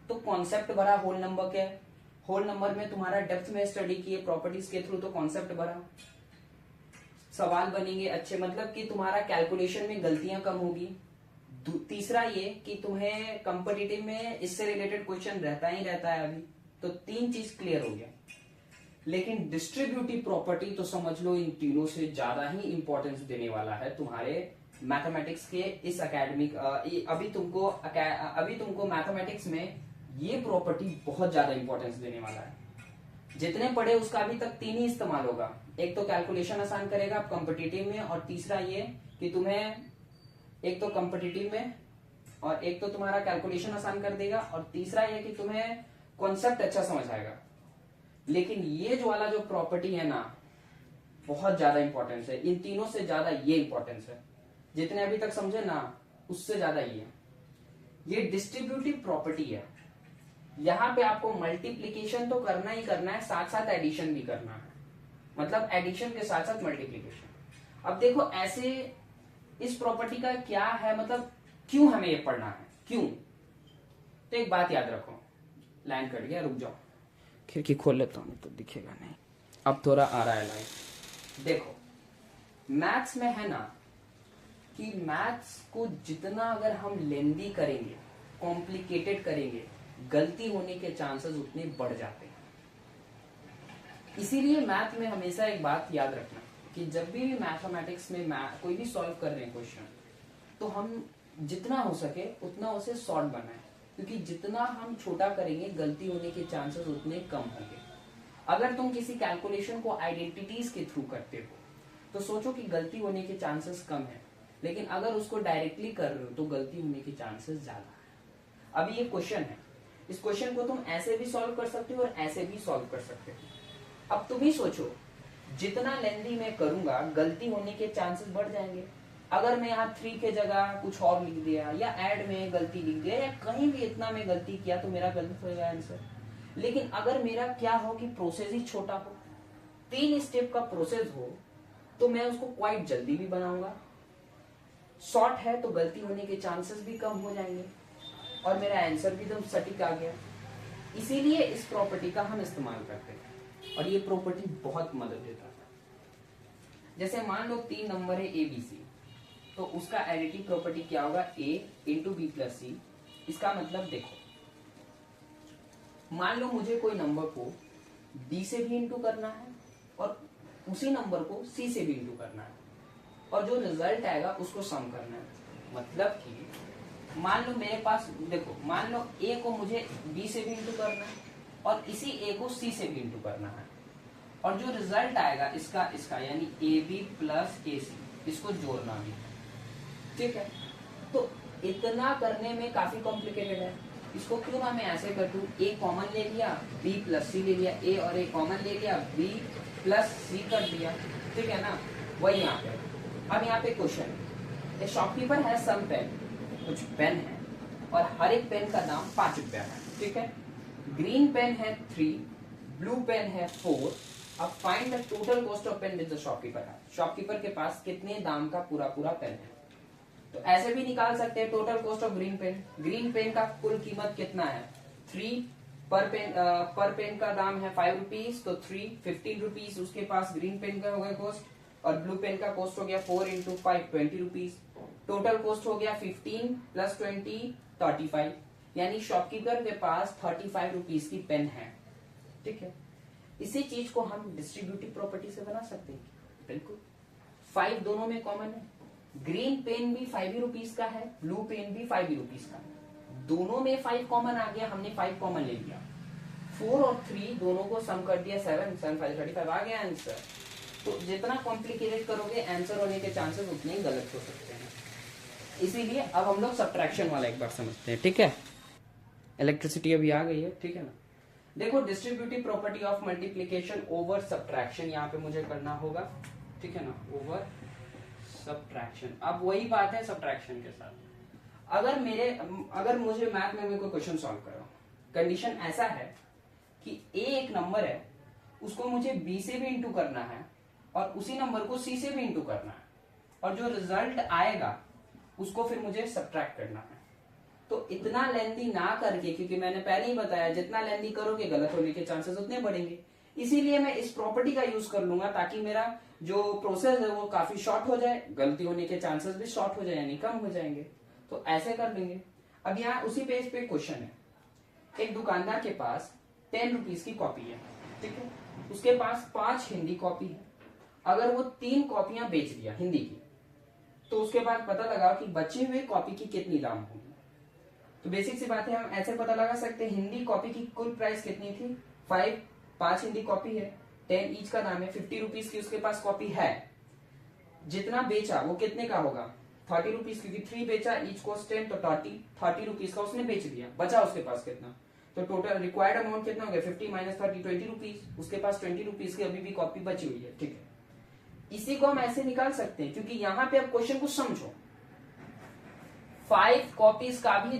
तो कॉन्सेप्ट भरा होल नंबर के, होल नंबर में तुम्हारा डेप्थ में स्टडी किए प्रॉपर्टीज के थ्रू, तो कॉन्सेप्ट भरा, सवाल बनेंगे अच्छे, मतलब कि तुम्हारा कैलकुलेशन में गलतियां कम होगी। तीसरा ये कि तुम्हें कॉम्पिटिटिव में इससे रिलेटेड क्वेश्चन रहता ही रहता है अभी। तो 3 चीज क्लियर हो गया। लेकिन डिस्ट्रीब्यूटिव प्रॉपर्टी तो समझ लो इन तीनों से ज्यादा ही इंपॉर्टेंस देने वाला है तुम्हारे मैथमेटिक्स के इस एकेडमिक। अभी तुमको मैथमेटिक्स में ये प्रॉपर्टी बहुत ज्यादा इंपॉर्टेंस देने वाला है। जितने पढ़े उसका अभी तक 3 ही इस्तेमाल होगा। एक तो कैलकुलेशन आसान करेगा कॉम्पिटिटिव में, और तीसरा ये कि तुम्हें एक तो कॉम्पिटिटिव में और एक तो तुम्हारा कैलकुलेशन आसान कर देगा, और तीसरा ये कि तुम्हें कॉन्सेप्ट अच्छा समझ आएगा। लेकिन ये जो वाला जो प्रॉपर्टी है ना, बहुत ज्यादा इंपॉर्टेंस है। इन तीनों से ज्यादा ये इंपॉर्टेंस है, जितने अभी तक समझे ना उससे ज्यादा ये डिस्ट्रीब्यूटिव प्रॉपर्टी है। यहां पे आपको मल्टीप्लीकेशन तो करना ही करना है, साथ साथ एडिशन भी करना है, मतलब एडिशन के साथ साथ मल्टीप्लीकेशन। अब देखो ऐसे इस प्रॉपर्टी का क्या है, मतलब क्यों हमें ये पढ़ना है, क्यों? तो एक बात याद रखो, लाइन कट गया, रुक जाओ, खिड़की खोल लेता हूं तो दिखेगा नहीं। अब थोड़ा आ रहा है लाइन। देखो मैथ्स में है ना, कि मैथ्स को जितना अगर हम लेंदी करेंगे, कॉम्प्लिकेटेड करेंगे, गलती होने के चांसेस उतने बढ़ जाते हैं। इसीलिए मैथ में हमेशा एक बात याद रखना कि जब भी मैथमेटिक्स में कोई भी सॉल्व कर रहे हैं क्वेश्चन, तो हम जितना हो सके उतना उसे शॉर्ट बनाएं, क्योंकि जितना हम छोटा करेंगे गलती होने के चांसेस उतने कम होंगे। अगर तुम किसी कैलकुलेशन को आइडेंटिटीज के थ्रू करते हो तो सोचो कि गलती होने के चांसेस कम है, लेकिन अगर उसको डायरेक्टली कर रहे हो तो गलती होने के चांसेस ज्यादा है। अभी ये क्वेश्चन है, इस क्वेश्चन को तुम ऐसे भी सॉल्व कर सकते हो और ऐसे भी सॉल्व कर सकते हो। अब तुम ही सोचो, जितना लेंदी मैं करूंगा गलती होने के चांसेस बढ़ जाएंगे। अगर मैं यहाँ 3 के जगह कुछ और लिख दिया, या ऐड में गलती लिख दिया, या कहीं भी इतना में गलती किया, तो मेरा गलत होगा आंसर। लेकिन अगर मेरा क्या हो कि प्रोसेस ही छोटा हो, 3 स्टेप का प्रोसेस हो, तो मैं उसको क्वाइट जल्दी भी बनाऊंगा। शॉर्ट है तो गलती होने के चांसेस भी कम हो जाएंगे और मेरा आंसर भी एकदम सटीक आ गया। इसीलिए इस प्रॉपर्टी का हम इस्तेमाल करते हैं और ये प्रॉपर्टी बहुत मदद देता है। जैसे मान लो 3 नंबर है ए बी सी, तो उसका एडिटिव प्रॉपर्टी क्या होगा, ए इंटू बी प्लस सी। इसका मतलब देखो, मान लो मुझे कोई नंबर को बी से भी इंटू करना है और उसी नंबर को सी से भी इंटू करना है, और जो रिजल्ट आएगा उसको सम करना है। मतलब कि मान लो मेरे पास, देखो मान लो ए को मुझे बी से भी इंटू करना है और इसी ए को सी से भी इंटू करना है, और जो रिजल्ट आएगा इसका यानी ए बी प्लस ए सी, इसको जोड़ना भी, ठीक है। तो इतना करने में काफी कॉम्प्लिकेटेड है। इसको क्यों ना मैं ऐसे कर दूं, ए कॉमन ले लिया, बी प्लस सी ले लिया, ए और ए कॉमन ले लिया, बी प्लस सी कर दिया, ठीक है ना। वही यहाँ पे, अब यहाँ पे क्वेश्चन है, शॉपकीपर है सम पेन, कुछ पेन है और हर एक पेन का दाम 5 रुपया है, ठीक है। ग्रीन पेन है 3, ब्लू पेन है 4। अब find the total cost of pen with the shopkeeper है। शॉपकीपर के पास कितने दाम का पूरा पेन है, तो ऐसे भी निकाल सकते हैं total cost of green pen. Green pen का कुल कीमत कितना है, 3 पर पेन का दाम है 5 रुपीज, तो 3 15 रुपीज उसके पास ग्रीन पेन का हो गया कॉस्ट, और ब्लू पेन का कॉस्ट हो गया 4 इंटू 5 20 रुपीज। टोटल कॉस्ट हो गया 15 प्लस 20 35, यानी शॉपकीपर के पास 35 रुपीज की पेन है, ठीक है। इसी चीज को हम डिस्ट्रीब्यूटिव प्रॉपर्टी से बना सकते हैं, बिल्कुल। 5 दोनों में कॉमन है, ग्रीन पेन भी 5 रुपीज का है, ब्लू पेन भी 5 रुपीज का है, दोनों में 5 कॉमन आ गया, हमने 5 कॉमन ले लिया। 4 और 3 दोनों को सम कर दिया, 7 7 5 35 आ गया आंसर। तो जितना कॉम्प्लिकेटेड करोगे आंसर होने के चांसेस उतने ही गलत हो सकते हैं। इसीलिए अब हम लोग सब्ट्रैक्शन वाला एक बार समझते हैं, ठीक है। इलेक्ट्रिसिटी अभी आ गई है, ठीक है ना। देखो, distributive property of multiplication over subtraction यहाँ पे मुझे करना होगा, ठीक है ना, ओवर सब्ट्रैक्शन। अब वही बात है सब्ट्रैक्शन के साथ। अगर मुझे मैथ में मेरे को क्वेश्चन सॉल्व करो, कंडीशन ऐसा है कि ए एक नंबर है, उसको मुझे बी से भी इंटू करना है और उसी नंबर को सी से भी इंटू करना है, और जो रिजल्ट आएगा उसको फिर मुझे सब्ट्रैक्ट करना है। तो इतना लेंदी ना करके, क्योंकि मैंने पहले ही बताया जितना लेंदी करोगे गलत होने के चांसेस उतने बढ़ेंगे, इसीलिए मैं इस प्रॉपर्टी का यूज कर लूंगा ताकि मेरा जो प्रोसेस है वो काफी शॉर्ट हो जाए, गलती होने के चांसेस भी शॉर्ट हो जाए, यानी कम हो जाएंगे। तो ऐसे कर लेंगे। अब यहाँ उसी पेज पे क्वेश्चन है, एक दुकानदार के पास 10 रुपीज की कॉपी है, ठीक है। उसके पास 5 हिंदी कॉपी है। अगर वो 3 कॉपियां बेच दिया हिंदी की, तो उसके बाद पता लगा कि बचे हुए कॉपी की कितनी दाम होगी। तो बेसिक सी बात है, हम ऐसे पता लगा सकते हैं हिंदी कॉपी की कुल प्राइस कितनी थी, 5 हिंदी कॉपी है, 10 ईच का दाम है, 50 रुपीज की उसके पास कॉपी है। जितना बेचा वो कितने का होगा, 30 रुपीज, क्योंकि 3 बेचा, ईच कॉस्ट 10, तो 30 रुपीज का उसने बेच दिया। बचा उसके पास कितना, तो टोटल रिक्वायर्ड अमाउंट कितना हो गया, 50 माइनस 30 20 रुपीज। उसके पास 20 रुपीज की अभी भी कॉपी बची हुई है, ठीक है। इसी को हम ऐसे निकाल सकते हैं, क्योंकि यहाँ पे अब क्वेश्चन को समझो। 5 कॉपीज का भी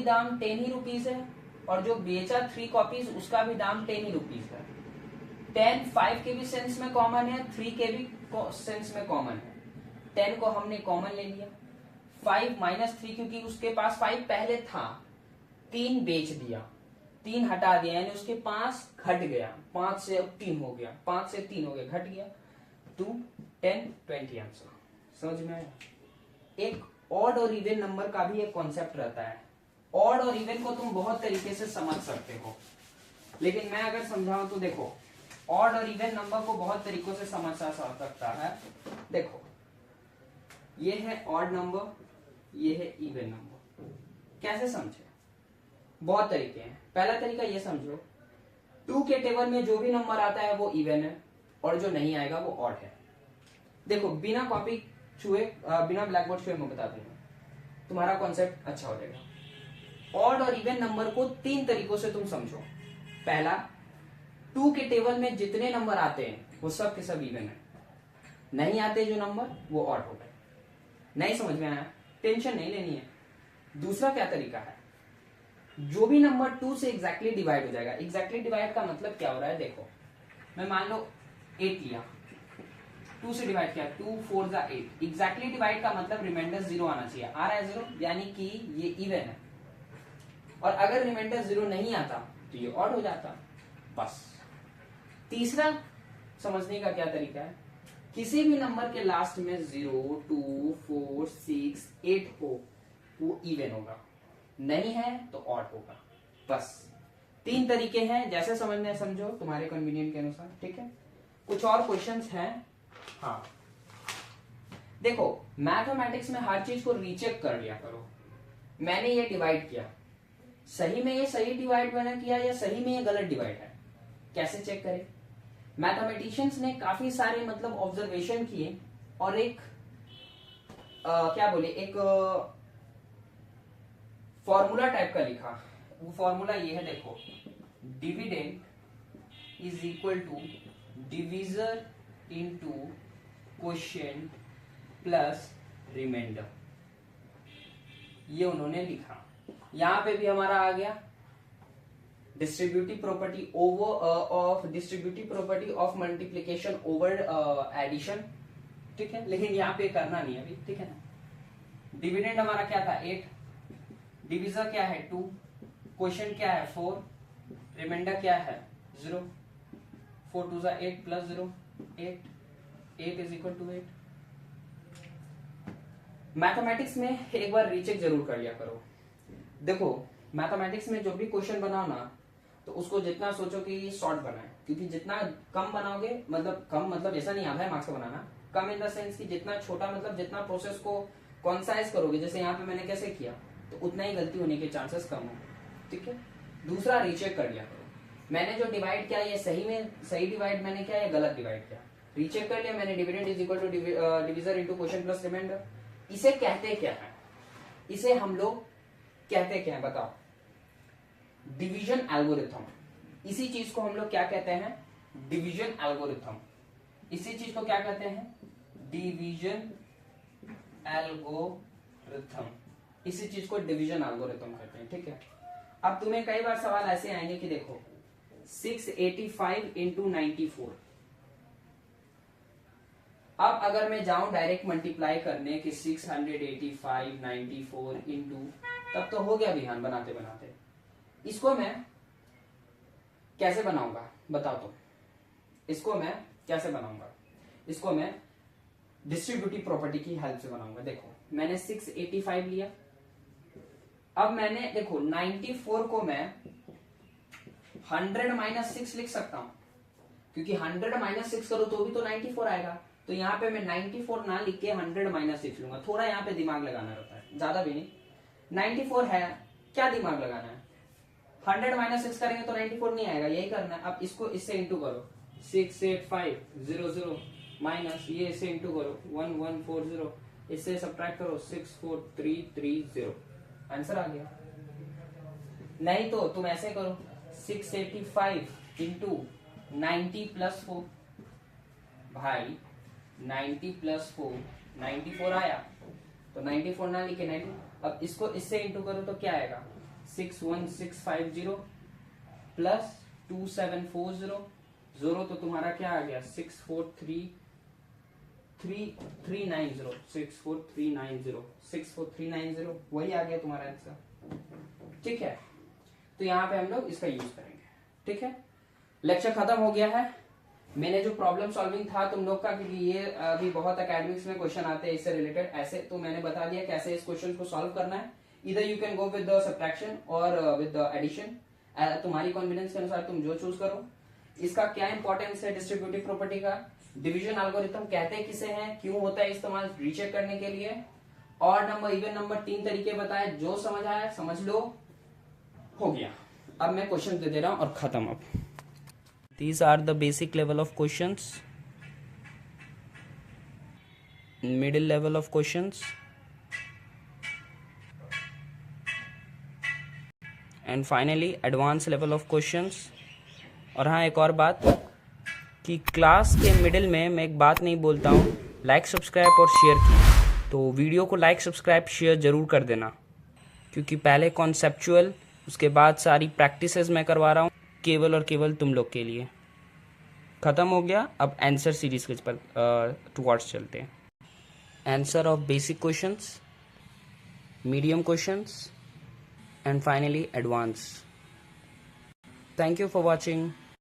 दाम 10 ही रुपीज है, और जो बेचा 3 कॉपीज उसका भी दाम 10 ही रुपीज है। 10 5 के भी सेंस में कॉमन है, 3 के भी सेंस में कॉमन है। 10 को हमने कॉमन ले लिया, 5 माइनस 3, क्योंकि उसके पास 5 पहले था, 3 बेच दिया, 3 हटा दिया, यानी उसके पास घट गया, 5 से अब 3 हो गया, 5 से 3 हो गया, घट गया, 2 10 20 आंसर। समझ में आया? एक ऑड और इवन नंबर का भी एक कॉन्सेप्ट रहता है। ऑड और इवन को तुम बहुत तरीके से समझ सकते हो, लेकिन मैं अगर समझाऊं तो देखो, ऑड और इवन नंबर को बहुत तरीकों से समझा जा सकता है। देखो, ये है ऑड नंबर, ये है इवन नंबर। कैसे समझे? बहुत तरीके हैं। पहला तरीका ये समझो, 2 के टेबल में जो भी नंबर आता है वो इवन है और जो नहीं आएगा वो ऑड है। देखो, बिना कॉपी छुए, बिना ब्लैक बोर्ड छुए मैं बता दूंगा, तुम्हारा कॉन्सेप्ट अच्छा हो जाएगा। ऑड और इवन नंबर को 3 तरीकों से तुम समझो। पहला, 2 के टेबल में जितने नंबर आते हैं वो सब के सब इवन है, नहीं आते जो नंबर वो ऑड हो गए। नहीं समझ में आया? टेंशन नहीं लेनी है। दूसरा क्या तरीका है, जो भी नंबर 2 से एग्जैक्टली डिवाइड हो जाएगा। एग्जैक्टली डिवाइड का मतलब क्या हो रहा है? देखो, मैं मान लो 8 लिया, 2 से डिवाइड किया, 2 4 जा 8। एग्जैक्टली डिवाइड का मतलब रिमाइंडर 0 आना चाहिए। आ रहा है 0, यानी कि ये इवन है। और अगर रिमाइंडर 0 नहीं आता तो ये ऑड हो जाता। बस। तीसरा समझने का क्या तरीका है, किसी भी नंबर के लास्ट में 0 2 4 6 8 हो वो इवन होगा, नहीं है तो ऑड होगा। बस 3 तरीके हैं, जैसे समझना है समझो, तुम्हारे कन्वीनियंट के अनुसार। ठीक है, कुछ और क्वेश्चंस हैं? हाँ, देखो, मैथमेटिक्स में हर चीज को रीचेक कर लिया करो। मैंने ये डिवाइड किया, सही में ये सही डिवाइड मैंने किया या सही में ये गलत डिवाइड है, कैसे चेक करें? मैथमेटिशियंस ने काफी सारे मतलब ऑब्जर्वेशन किए और एक क्या बोले, एक फॉर्मूला टाइप का लिखा। वो फॉर्मूला ये है, देखो, dividend is equal to divisor into quotient plus remainder. ये उन्होंने लिखा। यहां पे भी हमारा आ गया distributive property of multiplication over addition. ठीक है, लेकिन यहाँ पे करना नहीं है अभी। ठीक है ना? डिविडेंड हमारा क्या था? 8, डिविजर क्या है? 2, क्वोशिएंट क्या है? 4, रिमाइंडर क्या है? 0। 4 2 जा 8 plus 0 8, 8 is equal to 8। Mathematics में एक बार रीचेक जरूर कर लिया करो। देखो, मैथमेटिक्स में जो भी क्वेश्चन बनाओ ना, तो उसको जितना सोचो कि शॉर्ट बनाए, क्योंकि जितना कम बनाओगे, मतलब कम मतलब ऐसा नहीं आता है मार्क्स का बनाना, कम इन द सेंस कि जितना छोटा, मतलब जितना प्रोसेस को कॉन्साइज करोगे, जैसे यहाँ पे मैंने कैसे किया, तो उतना ही गलती होने के चांसेस कम हो। ठीक है, दूसरा रीचेक कर लिया करो, मैंने जो डिवाइड किया ये सही में सही डिवाइड मैंने किया या गलत डिवाइड किया। रीचेक कर लिया मैंने, dividend is equal to divisor into quotient plus remainder. इसे कहते क्या है? इसे हम लोग कहते क्या है बताओ? Division algorithm. इसी चीज को हम लोग क्या कहते हैं? Division algorithm. इसी चीज को क्या कहते हैं? Division algorithm. इसी चीज को डिवीजन एल्गोरिथम कहते हैं। ठीक है, अब तुम्हें कई बार सवाल ऐसे आएंगे कि देखो 685 इंटू 94। अब अगर मैं जाऊं डायरेक्ट मल्टीप्लाई करने कि 685 94 इंटू, तब तो हो गया बिहान बनाते बनाते। इसको मैं कैसे बनाऊंगा बताओ तुम? इसको मैं कैसे बनाऊंगा? इसको मैं डिस्ट्रीब्यूटिव प्रॉपर्टी की हेल्प से बनाऊंगा। देखो, मैंने 685 लिया, अब मैंने देखो 94 को मैं 100 माइनस 6 लिख सकता हूं, क्योंकि 100 माइनस 6 करो तो भी तो 94 आएगा। तो यहाँ पे मैं 94 ना लिख के 100 माइनस 6 लूंगा। थोड़ा यहाँ पे दिमाग लगाना रहता है, ज्यादा भी नहीं। 94 है, क्या दिमाग लगाना है? 100 माइनस 6 करेंगे तो 94 नहीं आएगा, यही करना है। अब इसको इससे इंटू करो, 68500 माइनस ये इससे इंटू करो 1140, इससे सब्ट्रैक्ट करो 64330, आंसर आ गया। नहीं तो तुम ऐसे करो 685 इंटू 90 प्लस 4, भाई 90 प्लस 4 94 आया, तो 94 ना लिखे 90। अब इसको इससे इंटू करो तो क्या आएगा? 61650 प्लस 2740, जोरो तो तुम्हारा क्या आ गया? 64390, 64390, वही आ गया तुम्हारा आंसर। ठीक है, तो यहाँ पे हम लोग इसका यूज करेंगे। ठीक है, लेक्चर खत्म हो गया है। मैंने जो प्रॉब्लम सॉल्विंग था तुम लोग का, क्योंकि ये अभी बहुत एकेडमिक्स में क्वेश्चन आते हैं इससे रिलेटेड ऐसे, तो मैंने बता दिया कैसे इस क्वेश्चन को सॉल्व करना है। इधर you can go with the subtraction और विद द एडिशन, तुम्हारी कॉन्फिडेंस के अनुसार तुम जो चूज करो। इसका क्या इंपॉर्टेंस है डिस्ट्रीब्यूटिव प्रॉपर्टी का, डिवीजन एल्गोरिथम कहते किसे हैं, क्यों होता है इस्तेमाल रीचेक करने के लिए, और नंबर इवन नंबर 3 तरीके बताए, जो समझ आया समझ लो, हो गया। अब मैं क्वेश्चन दे दे रहा हूं और खत्म। अब these are the basic level of questions, middle level of questions, and finally advanced level of questions। और हाँ, एक और बात कि क्लास के मिडिल में मैं एक बात नहीं बोलता हूँ, लाइक सब्सक्राइब और शेयर की, तो वीडियो को लाइक सब्सक्राइब शेयर जरूर कर देना, क्योंकि पहले कॉन्सेप्चुअल, उसके बाद सारी प्रैक्टिसेस मैं करवा रहा हूँ केवल और केवल तुम लोग के लिए। खत्म हो गया। अब आंसर सीरीज के पर टुवर्ड्स चलते हैं। Answer of basic questions, medium questions, and finally advance. Thank you for watching.